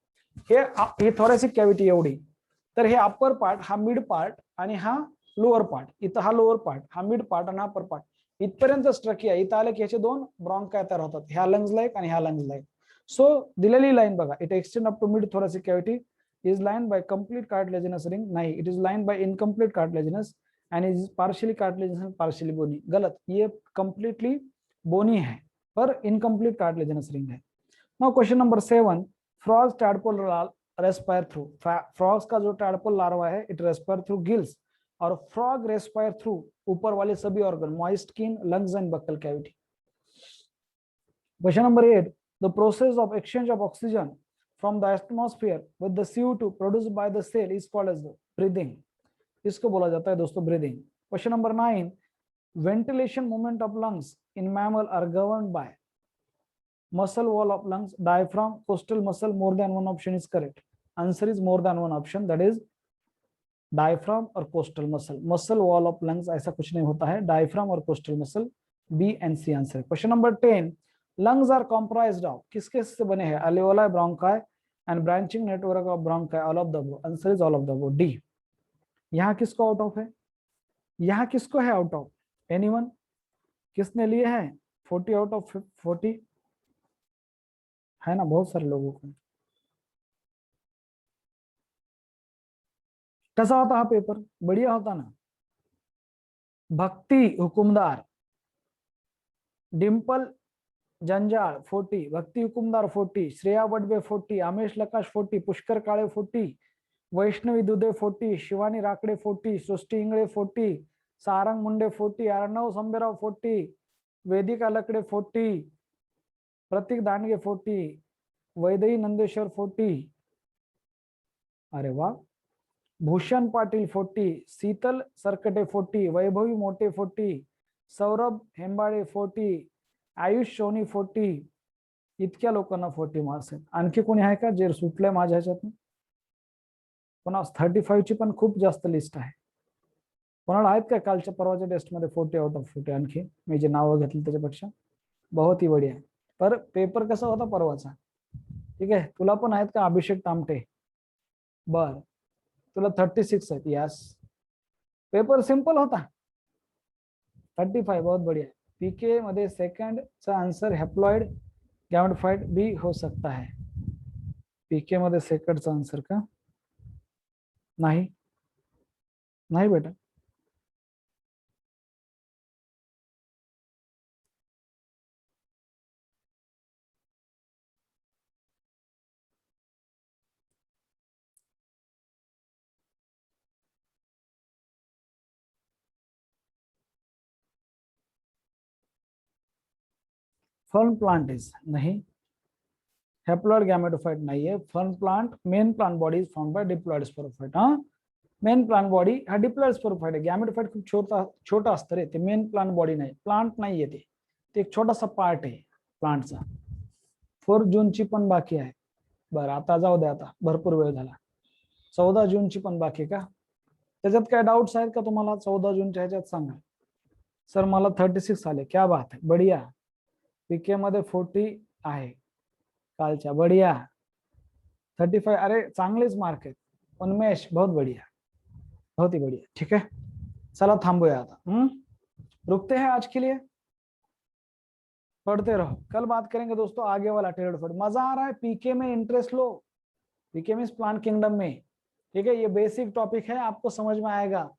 हे थोरॅसिक कॅव्हिटी एवढी, तर हे अप्पर पार्ट, हा मिड पार्ट आणि हा लोअर पार्ट. इथं हा लोअर पार्ट, हा मिड पार्ट आणि हा अप्पर पार्ट, इथपर्यंत ट्रकिया. इथं आलं की याचे 2 ब्रॉन्काय तयार होतात, ह्या लंग्सला एक आणि ह्या लंग्सला एक. सो दिलेली लाईन बघा, it extend up to mid thoracic cavity, is lined by complete cartilaginous ring. नाही, it is lined by incomplete cartilaginous and is partially cartilaginous and partially bony. गलत. ये कंप्लीटली बोनी है पर इनकम्प्लीट कार्टिलेजिनस रिंग है. Now question number 7, frogs tadpole respire through. Frogs का जो tadpole larva है it respire through gills, और frog respire through ऊपर वाले सभी organ, moist skin, lungs and buccal cavity. Question number 8, the process of exchange of oxygen from the atmosphere with the CO2 produced by the cell is called as breathing. इसको बोला जाता है दोस्तों breathing. Question number 9, ventilation movement of lungs in mammal are governed by muscle wall of lungs, diaphragm, costal muscle. More than one option is correct. Answer is more than one option, that is diaphragm और coastal muscle. Muscle wall of lungs ऐसा कुछ नहीं होता है, diaphragm और coastal muscle. B and C answer. Question number 10, lungs are comprised of, किसके से बने हैं? alveoli, bronchi and branching network of bronchi. All of the above. Answer is all of the above. D. यहाँ किसको out of है? यहाँ किसको है आउट ऑफ? एनीवन? किसने लिए हैं 40 आउट ऑफ 40? है ना, बहुत सारे लोगों को. कैसा होता है पेपर? बढ़िया होता ना. भक्ति हुकुमदार, डिंपल जंजाळ 40, भक्ति हुकुमदार 40, श्रेया वडबे 40, अमेश लकाश 40, पुष्कर काळे 40, वैष्णवी दुधे 40, शिवानी राकडे 40, सृष्टी इंगळे 40, सारंग मुंडे 40, अर्णव संबेराव 40, वेदिका लकडे 40, प्रतीक दांडगे 40, वैदेही नंदेश्वर 40. अरे वाह, भूषण पाटील 40, शीतल सरकटे 40, वैभवी मोटे 40, सौरभ हेंबाळे 40, आयुष सोनी 40. इतक्या लोकांना 40 मार्क्स आहेत. आणखी कोणी आहे का जे सुटले माझ्या ह्याच्यातून? पुन्हा 35 ची पण खूप जास्त लिस्ट आहे. कोणाला आहेत का कालच्या परवाच्या टेस्टमध्ये 40 आउट ऑफ 40? आणखी मी जे नावं घेतली त्याच्यापेक्षा बहुत ही बढिया. पर पेपर कसा होता परवाचा? ठीक आहे. तुला पण आहेत का अभिषेक तामटे? बर, तुला 36 आहेत. यस, पेपर सिंपल होता. 35, बहुत बढ़िया. पीके मध्ये सेकंड चा आंसर हॅप्लॉइड गॅमेटोफाइट बी हो सकता है. पीके मध्ये सेकंडचा आंसर का? नाही, नाही बेटा. फर्न प्लांट इज नहीं, हॅप्लॉइड गॅमेटोफाइट नाहीये. Fern plant main plant body is found by diploid sporophyte. हा, मेन प्लांट बॉडी हा डिप्लॉइड स्पोरोफाइट आहे. गॅमेटोफाइट खूप छोटा असतं रे, ते मेन प्लांट बॉडी नाही. प्लांट नाहीये ते एक छोटासा पार्ट आहे प्लांटचा. 4 जूनची पण बाकी आहे. बरं, आता जाऊ दे, आता भरपूर वेळ झाला. 14 जूनची पण बाकी का? त्याच्यात काय डाऊट्स आहेत का तुम्हाला? 14 जूनच्या ह्याच्यात सांगा. सर मला 36 आले. क्या बात आहे, बढिया. पीके मध्ये 40 आहे कालच्या, बढिया. 35, अरे चांगलेच मार्क आहेत. उन्मेष, बहुत बढ़िया, बहुत ही बढ़िया. ठीक है, चला थांबूया आता. रुकते हैं आज के लिए, पढ़ते रहो. कल बात करेंगे दोस्तों आगे वाला टेरोडोफाइट. मजा आ रहा है? पीके में इंटरेस्ट लो. पीके मींस प्लांट किंगडम में. ठीक है, ये बेसिक टॉपिक है, आपको समझ में आएगा.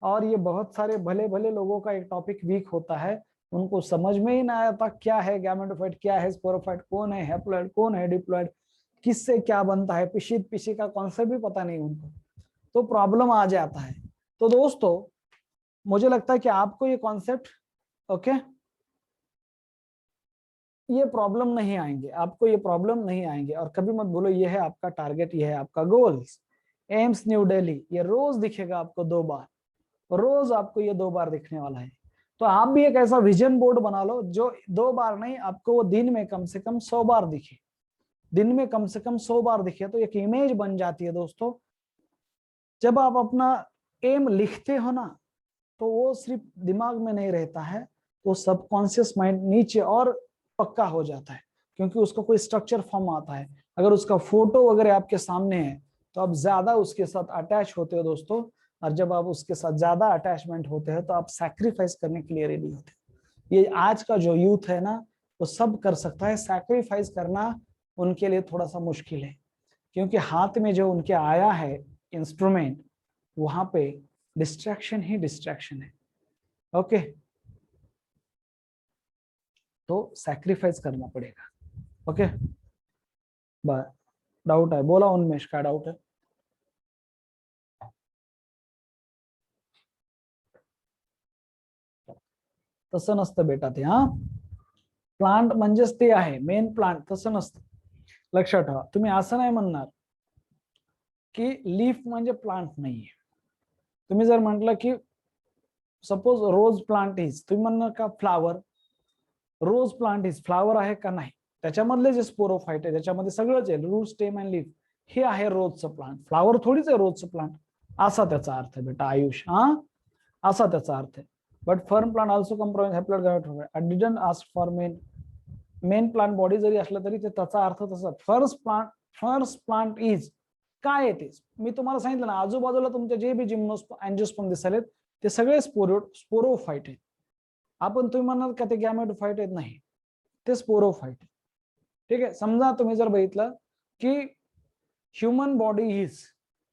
और ये बहुत सारे भले भले लोगों का एक टॉपिक वीक होता है, उनको समझ में ही ना आता क्या है गैमेटोफाइट, क्या है स्पोरोफाइट, कौन है हैप्लॉइड, कौन है डिप्लॉइड, किससे क्या बनता है, पिशी का कॉन्सेप्ट भी पता नहीं उनको, तो प्रॉब्लम आ जाता है. तो दोस्तों मुझे लगता है कि आपको ये कॉन्सेप्ट, ओके, ये प्रॉब्लम नहीं आएंगे, आपको ये प्रॉब्लम नहीं आएंगे. और कभी मत बोलो ये है आपका टारगेट, ये है आपका गोल्स. एम्स न्यू दिल्ली, ये रोज दिखेगा आपको 2 बार, रोज आपको ये 2 बार दिखने वाला है. तो आप भी एक ऐसा विजन बोर्ड बना लो जो 2 बार नहीं, आपको वो दिन में कम से कम 100 बार दिखे. दिन में कम से कम 100 बार दिखे तो एक इमेज बन जाती है दोस्तों. जब आप अपना एम लिखते हो ना, तो वो सिर्फ दिमाग में नहीं रहता है, तो सबकॉन्शियस माइंड नीचे और पक्का हो जाता है, क्योंकि उसका कोई स्ट्रक्चर फॉर्म आता है. अगर उसका फोटो वगैरह आपके सामने है तो आप ज्यादा उसके साथ अटैच होते हो दोस्तों. और जब आप उसके साथ ज्यादा अटैचमेंट होते हैं तो आप सैक्रिफाइस करने के लिए रेडी होते हैं. ये आज का जो यूथ है ना, वो सब कर सकता है. सैक्रिफाइस करना उनके लिए थोड़ा सा मुश्किल है, क्योंकि हाथ में जो उनके आया है इंस्ट्रूमेंट, वहां पे डिस्ट्रैक्शन ही डिस्ट्रैक्शन है. ओके, तो सैक्रिफाइस करना पड़ेगा. ओके, डाउट आहे? बोला उन्मेष, काय डाउट आहे? तसं नसतं बेटा ते. हा, प्लांट म्हणजेच ते आहे मेन प्लांट, तसं नसतं. लक्षात ठेवा. तुम्ही असं नाही म्हणणार की लीफ म्हणजे प्लांट नाहीये. तुम्ही जर म्हटलं की सपोज रोज प्लांट इज, तुम्ही म्हणणार का flower, rose plant is flower आहे का? नाही. त्याच्यामधले जे स्पोरोफाइट आहे त्याच्यामध्ये सगळंच आहे, रूट, स्टेम अँड लीफ, हे आहे रोजचं प्लांट. फ्लावर थोडीच आहे रोजचं प्लांट, असा त्याचा अर्थ आहे बेटा आयुष. हा, असा त्याचा अर्थ आहे. But fern plant also compromise haploid gametophyte. I didn't ask for main plant body जरी असलं तरी ते त्याचा अर्थ तसा. फर्स्ट प्लांट इज काय आहे ते मी तुम्हाला सांगितलं ना. आजूबाजूला तुमचे जे बी अँजिओस्पर्म दिसायलेत ते सगळे स्पोरोफाइट आहेत. आपण तुम्ही म्हणणार का ते गॅमेटोफाइट आहेत? नाही, ते स्पोरोफाइट. ठीक आहे. समजा तुम्ही जर बघितलं की ह्युमन बॉडी इज,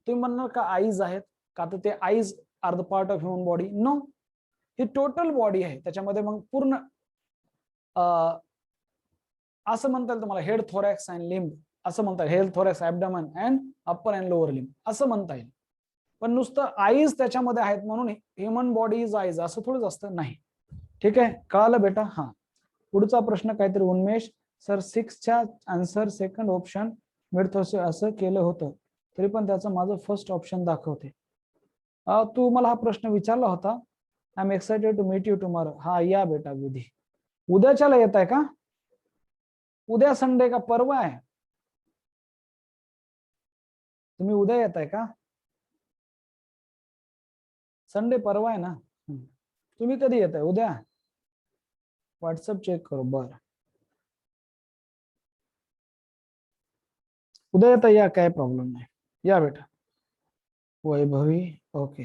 तुम्ही म्हणणार का आईज आहेत का? तर ते eyes are the part of human body? No, ही टोटल बॉडी आहे. त्याच्यामध्ये मग पूर्ण असं म्हणता येईल तुम्हाला हेड, थोरॅक्स अँड लिम्ब असं म्हणता येईल. Head, thorax, abdomen and upper and lower limb असं म्हणता येईल. पण नुसतं आईज त्याच्यामध्ये आहेत म्हणून ह्युमन बॉडी इज आईज असं थोडंच असतं? नाही. ठीक आहे, कळालं बेटा? हा, पुढचा प्रश्न काहीतरी उन्मेष सर 6 च्या आन्सर सेकंड ऑप्शन मिळतो असं केलं होतं तरी पण त्याचं माझं फर्स्ट ऑप्शन दाखवते. तू मला हा प्रश्न विचारला होता. I am excited to meet you tomorrow. हा या बेटा विधी. उद्याच्याला येत आहे का? उद्या संडे का परवा आहे? तुम्ही उद्या येत आहे का? संडे परवा आहे ना? तुम्ही कधी येत आहे? उद्या? व्हॉट्सअप चेक करो. बर, उद्या येता या, काय प्रॉब्लेम नाही. या बेटा. Vaibhavi. Okay.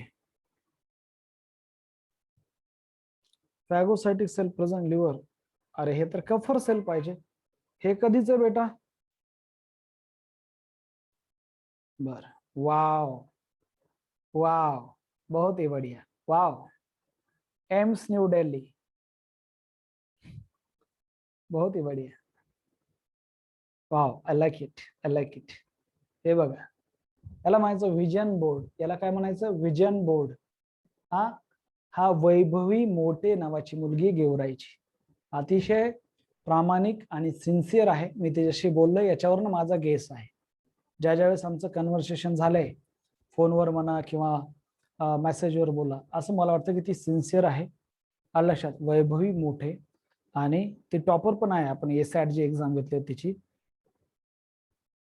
Phagocytic cell present liver. अरे हे तर कफर सेल पाहिजे. हे कधीच आहे बेटा? बर. वाव वाव, बहुत ही बढ़िया. वाव. एम्स न्यू दिल्ली. बहुत ही बढ़िया. Wow, I like it, I like it. हे बघा, याला म्हणायचं विजन बोर्ड. याला काय म्हणायचं? Vision board. हा वैभवी मोठे नावाची मुलगी गेवरायची. अतिशय प्रामाणिक आणि सिन्सिअर आहे. मी त्याच्याशी बोललोय, याच्यावरनं माझा गेस आहे. ज्या वेळेस आमचं कन्व्हर्सेशन झालंय फोनवर म्हणा किंवा मेसेजवर बोला, असं मला वाटतं की ती सिन्सिअर आहे. लक्षात. वैभवी मोठे आणि ती टॉपर पण आहे. आपण एसॅट जी एक्झाम घेतली तिची.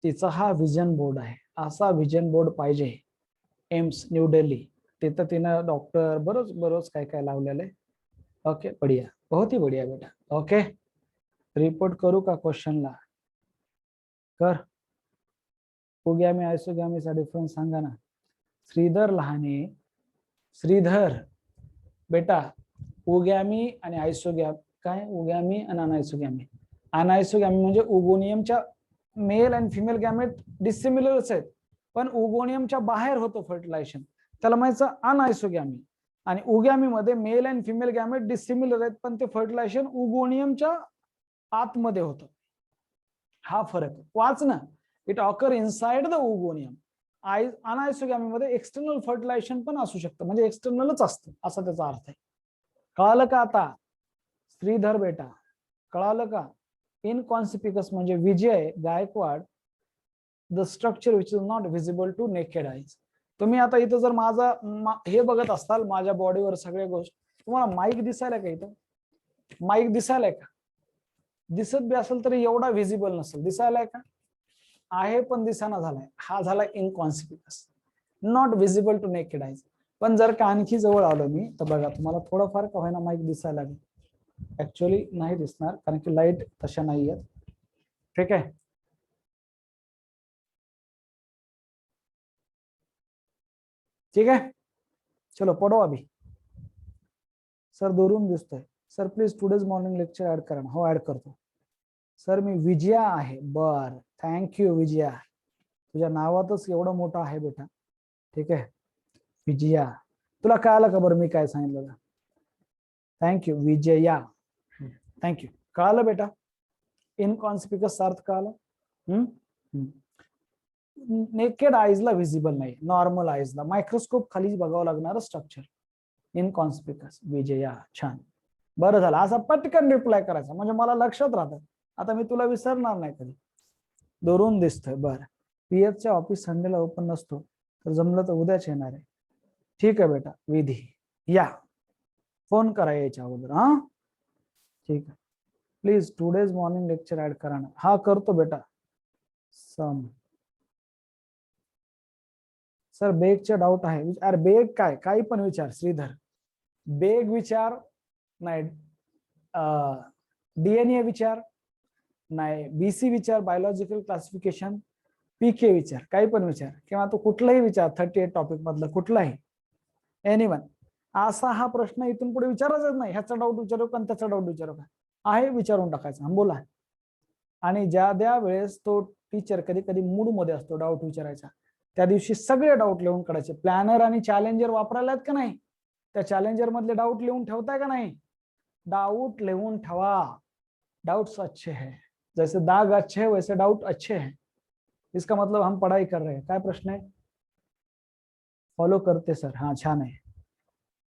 तिचा हा विजन बोर्ड आहे. असा विजन बोर्ड पाहिजे. AIIMS new Delhi. तिथं तिनं डॉक्टर बरोच काय काय लावलेलं आहे. ओके, बढ़िया, बहुत ही बढ़िया बेटा. ओके, रिपोर्ट करू का क्वेश्चनला? कर. उग्यामी आयसोग्यामीचा डिफरन्स सांगा ना. श्रीधर लहाने. श्रीधर बेटा, उग्यामी आणि आयसोग्यामी काय? उग्यामी आणि अनायसोग्यामी. अनायसोग्यामी म्हणजे उगोनियमच्या मेल आणि फिमेल गॅमेट डिसिमिलरच आहेत, पण उगोनियमच्या बाहेर होतं फर्टिलायझेशन, त्याला म्हणायचं अनायसोग्यामी. आणि उग्यामी मध्ये male and female gamete dissimilar आहेत, पण ते फर्टिलायझेशन उगोनियमच्या आतमध्ये होतं. हा फरक वाच ना. It occur inside the oogonium. Anisogamy मध्ये एक्सटर्नल फर्टिलायझेशन पण असू शकतं, म्हणजे एक्सटर्नलच असतं, असा त्याचा अर्थ आहे. कळालं का आता? श्रीधर बेटा, कळालं का? इनकॉन्सिपिकस म्हणजे Vijay Gaikwad, the structure which is not visible to naked eyes. तुम्ही आता इथं जर माझा हे बघत असताल, माझ्या बॉडीवर सगळ्या गोष्टी, तुम्हाला माईक दिसायला का? इथं माईक दिसायलाय का? दिसत बी असेल तरी एवढा व्हिजिबल नसेल. दिसायलाय का? आहे पण दिसाना झालाय. हा झाला inconspicuous, not visible to naked eyes. पण जर का आणखी जवळ आलो मी तर बघा, तुम्हाला थोडंफार का होईना माईक दिसायला लागेल. ऍक्च्युअली नाही दिसणार, कारण की लाईट तशा नाही आहेत. ठीक आहे. ठीक है, चलो पढ़ो अभी. सर दुरून दिसतोय. Sir please today's morning lecture add करा. हो, ऍड करतो. सर मी विजया आहे. बर, थँक्यू विजया. तुझ्या नावातच एवढं मोठं आहे बेटा. ठीक आहे विजया. तुला कळालं का बरं मी काय सांगितलं? Thank you Vijaya, thank you. कळालं बेटा? इनकॉन्सिपिकस अर्थ कळालं? नेकेड आईजला व्हिजिबल नाही, नॉर्मल आईजला मायक्रोस्कोप खाली बघावं लागणार स्ट्रक्चर. इनकॉन्सिपिकस. विजया, छान. बरं झालं, असा पटकन रिप्लाय करायचा म्हणजे मला लक्षात राहतं. आता मी तुला विसरणार नाही कधी. दुरून दिसतोय. बरं. पीएफच्या ऑफिस संडेला ओपन नसतो, तर जमलं तर उद्याच येणार आहे. ठीक आहे बेटा विधी, या. फोन करा यायच्या अगोदर. हा ठीक आहे. Please today's morning lecture add करा ना. हा करतो बेटा. सम सर बेगचे डाऊट आहे. अरे बेग काय, काही पण विचार श्रीधर. बेग विचार नाही, डीएनए विचार नाही, बीसी विचार, बायोलॉजिकल क्लासिफिकेशन, पीके विचार, काही पण विचार, किंवा तो कुठलाही विचार 38 टॉपिक मधलं कुठलाही, एनीवन. असा हा प्रश्न इथून पुढे विचारायचाच नाही. ह्याचा डाऊट विचारू का त्याचा डाऊट विचारू का, आहे विचारून टाकायचा. बोला. आणि ज्या वेळेस तो टीचर कधी कधी मूड मध्ये असतो डाऊट विचारायचा, त्या दिवशी सगळे डाऊट लिहून काढायचे. प्लॅनर आणि चॅलेंजर वापरायला का नाही? त्या चॅलेंजर मधले डाऊट लिहून ठेवताय का नाही? डाऊट लिहून ठेवा. डाउट्स अच्छे हैं, जैसे दाग अच्छे हैं वैसे डाउट अच्छे हैं. इसका मतलब हम पढ़ाई कर रहे हैं. काय प्रश्न आहे? फॉलो करते सर. हा छान आहे.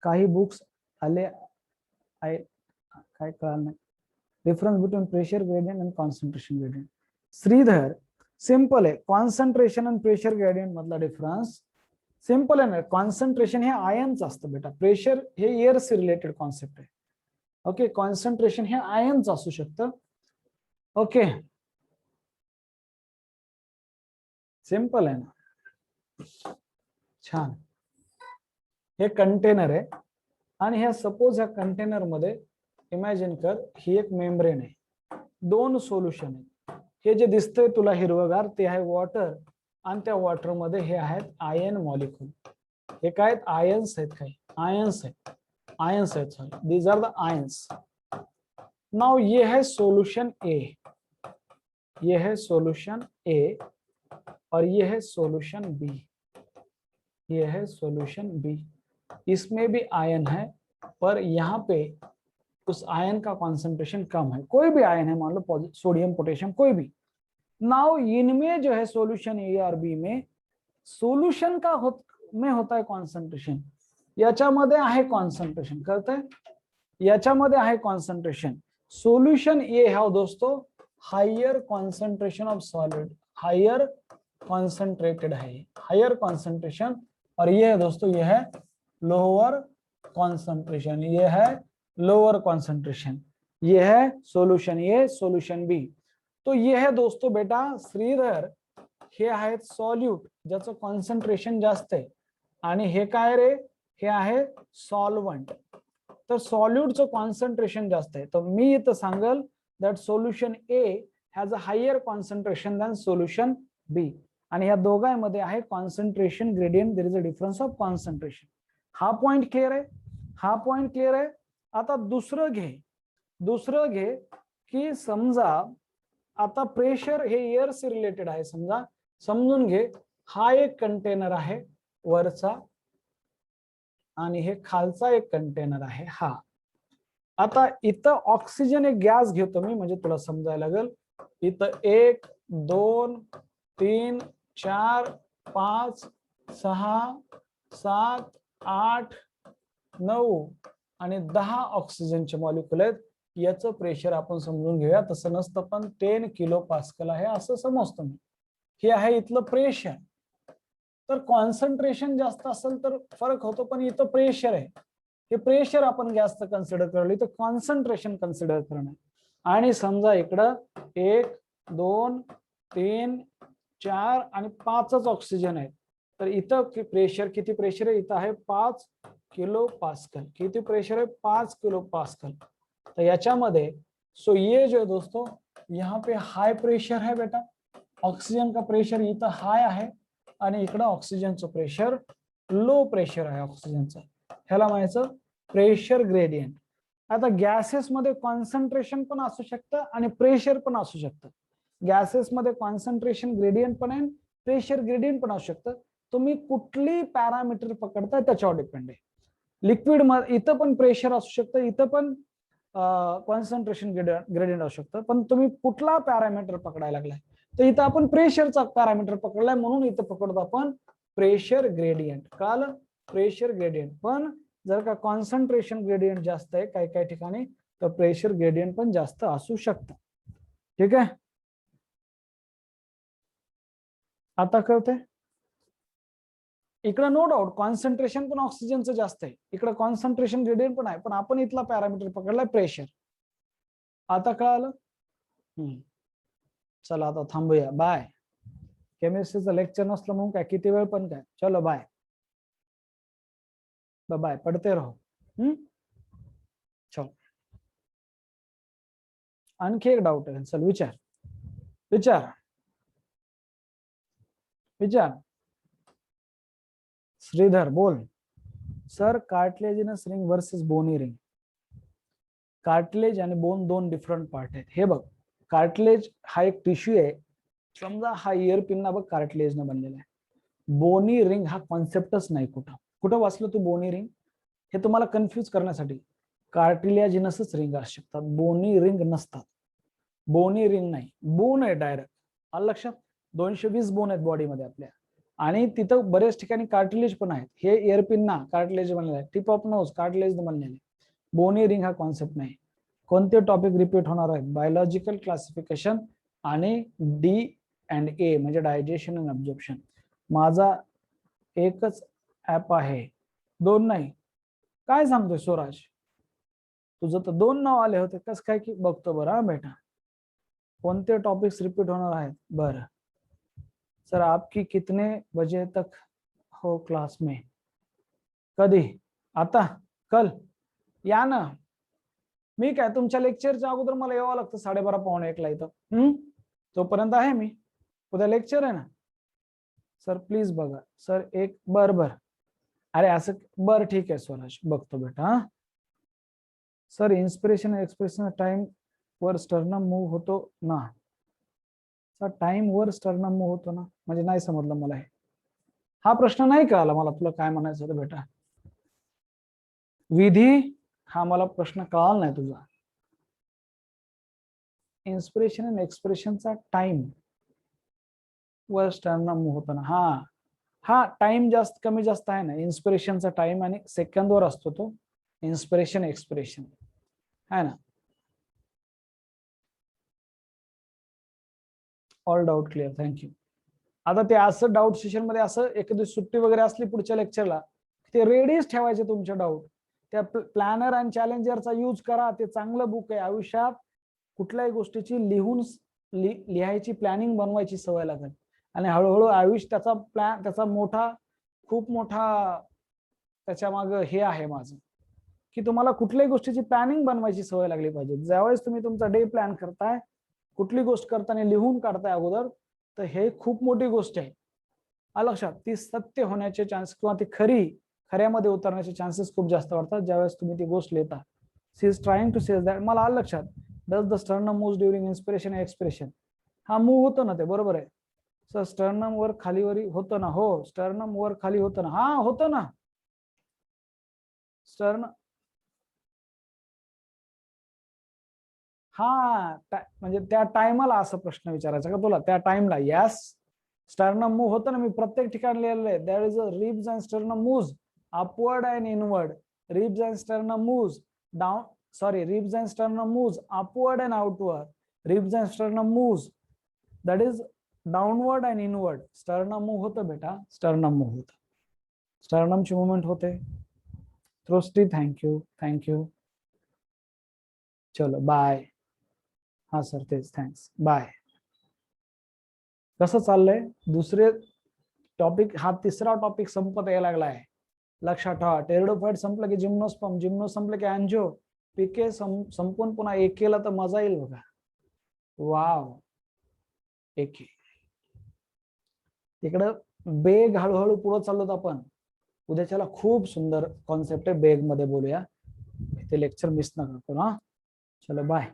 काही बुक्स आले आहे, काय कळलं नाही. Difference between pressure gradient and concentration gradient. Shridhar, simple आहे. कॉन्सन्ट्रेशन आणि प्रेशर ग्रेडियंट मधला डिफरन्स सिंपल आहे ना. कॉन्सन्ट्रेशन हे आयनच असतं बेटा, प्रेशर हे एअरशी रिलेटेड कॉन्सेप्ट आहे. ओके, कॉन्सन्ट्रेशन हे आयनच असू शकतं. ओके, सिंपल आहे ना. छान. हे कंटेनर आहे आणि ह्या सपोज ह्या कंटेनर मध्ये इमॅजिन कर ही एक मेम्ब्रेन आहे, दोन सोल्युशन आहे. हे जे दिसतंय तुला हिरवगार ते आहे वॉटर आणि त्या वॉटर मध्ये हे आहेत आयन मॉलिक्यूल. हे काय आहेत? आयन्स आहेत. काही आयन्स आहेत. आयन्स आहेत, sorry, these are the ions. Now ये है सोल्यूशन ए, ये है सोल्यूशन ए और ये है सोल्यूशन बी, ये है सोल्यूशन बी. इसमें भी आयन है पर यहाँ पे उस आयन का कॉन्सेंट्रेशन कम है. कोई भी आयन है, मान लो सोडियम पोटेशियम कोई भी. नाउ इनमें जो है सोल्यूशन ए और बी में सोल्यूशन का में होता है कॉन्सेंट्रेशन, याच्यामध्ये आहे कॉन्सेंट्रेशन, कळतंय? याच्यामध्ये आहे कॉन्सेंट्रेशन. सोल्यूशन ए है दोस्तों higher concentration of solid, higher concentrated है, हायर कॉन्सेंट्रेशन. और ये है दोस्तों, ये है लोअर कॉन्सेंट्रेशन, ये है लोअर कॉन्सेंट्रेशन. ये है सोल्यूशन ए, सोल्यूशन बी. तो ये है दोस्तों बेटा श्रीधर, हे आहेत सॉल्यूट ज्याचं कॉन्सन्ट्रेशन जास्त आहे. आणि हे काय रे? हे आहे सॉल्वंट. तर सॉल्यूटचं कॉन्सन्ट्रेशन जास्त आहे. तर मी इथं सांगल that solution A has a higher concentration than solution B. आणि या दोघांमध्ये आहे concentration gradient, there is a difference of concentration. हा पॉइंट क्लिअर आहे? हा पॉइंट क्लिअर आहे. आता दुसरं घे की समजा आता प्रेशर हे एअरशी रिलेटेड आहे. समजा, समजून घे, हा एक कंटेनर आहे वरचा आणि हे खालचा एक कंटेनर आहे हा. आता इथं ऑक्सिजन एक गॅस घेतो मी, म्हणजे तुला समजायला लागेल. इथं 1 2 3 4 5 6 7 8 9 आणि 10 ऑक्सिजनचे मॉलिक्युल आहेत. याचं प्रेशर आपण समजून घेऊया. तसं नसतं पण 10 किलो पास्कल आहे असं समजतो मी. हे आहे इथलं प्रेशर. तर कॉन्सन्ट्रेशन जास्त असेल तर फरक होतो, पण इथं प्रेशर आहे. हे प्रेशर आपण जास्त कन्सिडर करलं, इथं कॉन्सन्ट्रेशन कन्सिडर करणं. आणि समजा इकडं 1 2 3 4 आणि 5च ऑक्सिजन आहेत. तर इथं प्रेशर किती प्रेशर आहे? इथं आहे 5 किलो पास्कल. किती प्रेशर है? 5 किलो पास्कल. तो याच्यामध्ये सो ये जो है दोस्तों यहाँ पे हाई प्रेशर है बेटा. ऑक्सिजन का प्रेशर इथं हाय आहे आणि इकडं ऑक्सिजनचं प्रेशर लो प्रेशर आहे ऑक्सिजनचं. ह्याला म्हणायचं प्रेशर ग्रेडियंट. आता गॅसेस मध्ये कॉन्सन्ट्रेशन पण असू शकतं आणि प्रेशर पण असू शकतं. गॅसेस मध्ये कॉन्सन्ट्रेशन ग्रेडियंट पण आहे, प्रेशर ग्रेडियंट पण असू शकतं. तुम्ही कुठली पॅरामीटर पकडताय त्याच्यावर डिपेंड आहे. लिक्विड मध्ये इथं पण प्रेशर असू शकतं, इथं पण कॉन्सन्ट्रेशन ग्रेडियंट असू शकतं. पण तुम्ही कुठला पॅरामीटर पकडायला लागलाय, तर इथं आपण प्रेशरचा पॅरामीटर पकडलाय म्हणून इथं पकडतो आपण प्रेशर ग्रेडियंट. काल प्रेशर ग्रेडियंट. पण जर का कॉन्सन्ट्रेशन ग्रेडियंट जास्त आहे काही काही ठिकाणी, तर प्रेशर ग्रेडियंट पण जास्त असू शकतं. ठीक आहे, आता कळतंय? इकडे नो डाऊट कॉन्सन्ट्रेशन पण ऑक्सिजनचं जास्त आहे, इकडे कॉन्सन्ट्रेशन ग्रेडियंट पण आहे, पण आपण इथला पॅरामीटर पकडलाय प्रेशर. आता कळालं? चला आता थांबूया. बाय. केमिस्ट्रीचं लेक्चर नसलं म्हणून काय किती वेळ पण काय. चलो बाय बाय, पढ़ते रहो. चलो, आणखी एक डाऊट आहे. चल विचार विचार विचार. श्रीधर बोल. सर कार्टिलेजिनस रिंग वर्सेस बोनी रिंग. कार्टिलेज आणि बोन दोन डिफरंट पार्ट आहेत. हे बघ, कार्टिलेज हा एक टिश्यू आहे. समजा हा इयर पिन ना बघ कार्टिलेज न बनलेला आहे. बोनी रिंग हा कॉन्सेप्टच नाही. कुठं कुठं वाचलं तू बोनी रिंग? हे तुम्हाला कन्फ्यूज करण्यासाठी. कार्टिलेजिनसच रिंग असू शकतात, बोनी रिंग नसतात. बोनी रिंग नाही, बोन आहे डायरेक्ट. आलं लक्षात? 220 बोन आहेत बॉडीमध्ये आपल्या, आणि तिथं बरेच ठिकाणी कार्टिलेज पण आहेत. हे इयरपिन ना कार्टिलेज बनलेलं आहे, टिप ऑफ नोज कार्टिलेज बनलेले. बोनी रिंग हा कॉन्सेप्ट नाही. कोणते टॉपिक रिपीट होणार आहेत? बायोलॉजिकल क्लासिफिकेशन आणि अँड ए म्हणजे डायजेशन अँड अब्झॉर्प्शन. माझा एकच ऍप आहे, 2 नाही. काय सांगतोय स्वराज? तुझं तर 2 नाव आले होते, कसं काय की? बघतो बरं हा बेटा, कोणते टॉपिक्स रिपीट होणार आहेत. बरं सर, आपकी कितने बजे तक हो क्लास में? कधी? आता? कल? या ना. मी काय तुमच्या लेक्चरच्या अगोदर मला यावं लागतं 12:30 पावणे 1ला इथं. तोपर्यंत आहे मी. उद्या लेक्चर आहे ना सर. प्लीज बघा सर. एक बर अरे असं बर ठीक आहे स्वराज, बघतो बेटा. हा सर, इन्स्पिरेशन एक्सप्रेशन टाइम वर स्टर्नम मूव्ह होतो ना? सर टाइम वर स्टर्नम मूव्ह होतो ना म्हणजे नाही समजलं मला हे. हा प्रश्न नाही कळाला मला, तुला काय म्हणायचं होतं बेटा? विधी हा मला प्रश्न कळाला नाही तुझा. इन्स्पिरेशन आणि एक्सप्रेशनचा टाइम वर स्टर्नम मूव्ह होतो ना? हा टाइम जास्त कमी जास्त आहे ना. इन्स्पिरेशनचा टाइम आणि सेकंद वर असतो तो. इन्स्पिरेशन एक्सप्रेशन है ना. All doubt clear, thank you. आता ते असं डाऊट सेशन मध्ये असं एखादी सुट्टी वगैरे असली पुढच्या लेक्चरला, ते रेडीच ठेवायचे तुमचे डाऊट. त्या प्लॅनर आणि चॅलेंजरचा यूज करा. ते चांगलं बुक आहे. आयुष्यात कुठल्याही गोष्टीची लिहायची प्लॅनिंग बनवायची सवय लागेल आणि हळूहळू आयुष्य त्याचा प्लॅन, त्याचा खूप मोठा त्याच्या माग हे आहे माझं, की तुम्हाला कुठल्याही गोष्टीची प्लॅनिंग बनवायची सवय लागली पाहिजे. ज्यावेळेस तुम्ही तुमचा डे प्लॅन करताय, कुठली गोष्ट करताना लिहून काढताय अगोदर, तर हे खूप मोठी गोष्ट आहे. लक्षात. ती सत्य होण्याचे चान्स किंवा ती खऱ्यामध्ये उतरण्याचे चान्सेस खूप जास्त वाढतात ज्यावेळेस तुम्ही ती गोष्ट लिहिता. She is trying to say that. मला आलं लक्षात. Does the sternum move during inspiration and expression? हा मूव्ह होतो ना, ते बरोबर आहे सर. स्टर्नम वर खालीवरी होतं ना? हो, स्टर्नम वर खाली होतं ना. हा होतं ना स्टर्न. म्हणजे त्या टायमाला असा प्रश्न विचारायचा का तुला? त्या टाइमला यस स्टर्नम मूव्ह होतं ना. मी प्रत्येक ठिकाणी लिहिलेलं आहे. There is a ribs and sternum moves upward and inward. Ribs and sternum moves down. Sorry, ribs and sternum moves upward and outward. Ribs and sternum moves that is downward and inward. Sternum move होतं बेटा. Sternum move होतं. स्टर्नमची movement होते. सृष्टी thank you. चलो bye. हा sir, तेच. Thanks. Bye. कसं चाललंय? दुसरे टॉपिक, हा तिसरा टॉपिक संपत यायला लागलाय. लक्षात ठेवा. टेरिडोफाइट संपलं की जिम्नोस्पर्म, जिम्नो संपलं की अँजिओ, पीके संपून पुन्हा एकेला तर मजा येईल बघा. वाव. एके तिकडं बेग हळूहळू पुढे चाललो आपण. उद्याच्याला खूप सुंदर कॉन्सेप्ट आहे. बेग मध्ये बोलूया. ते लेक्चर मिस नका करू. हा चलो बाय.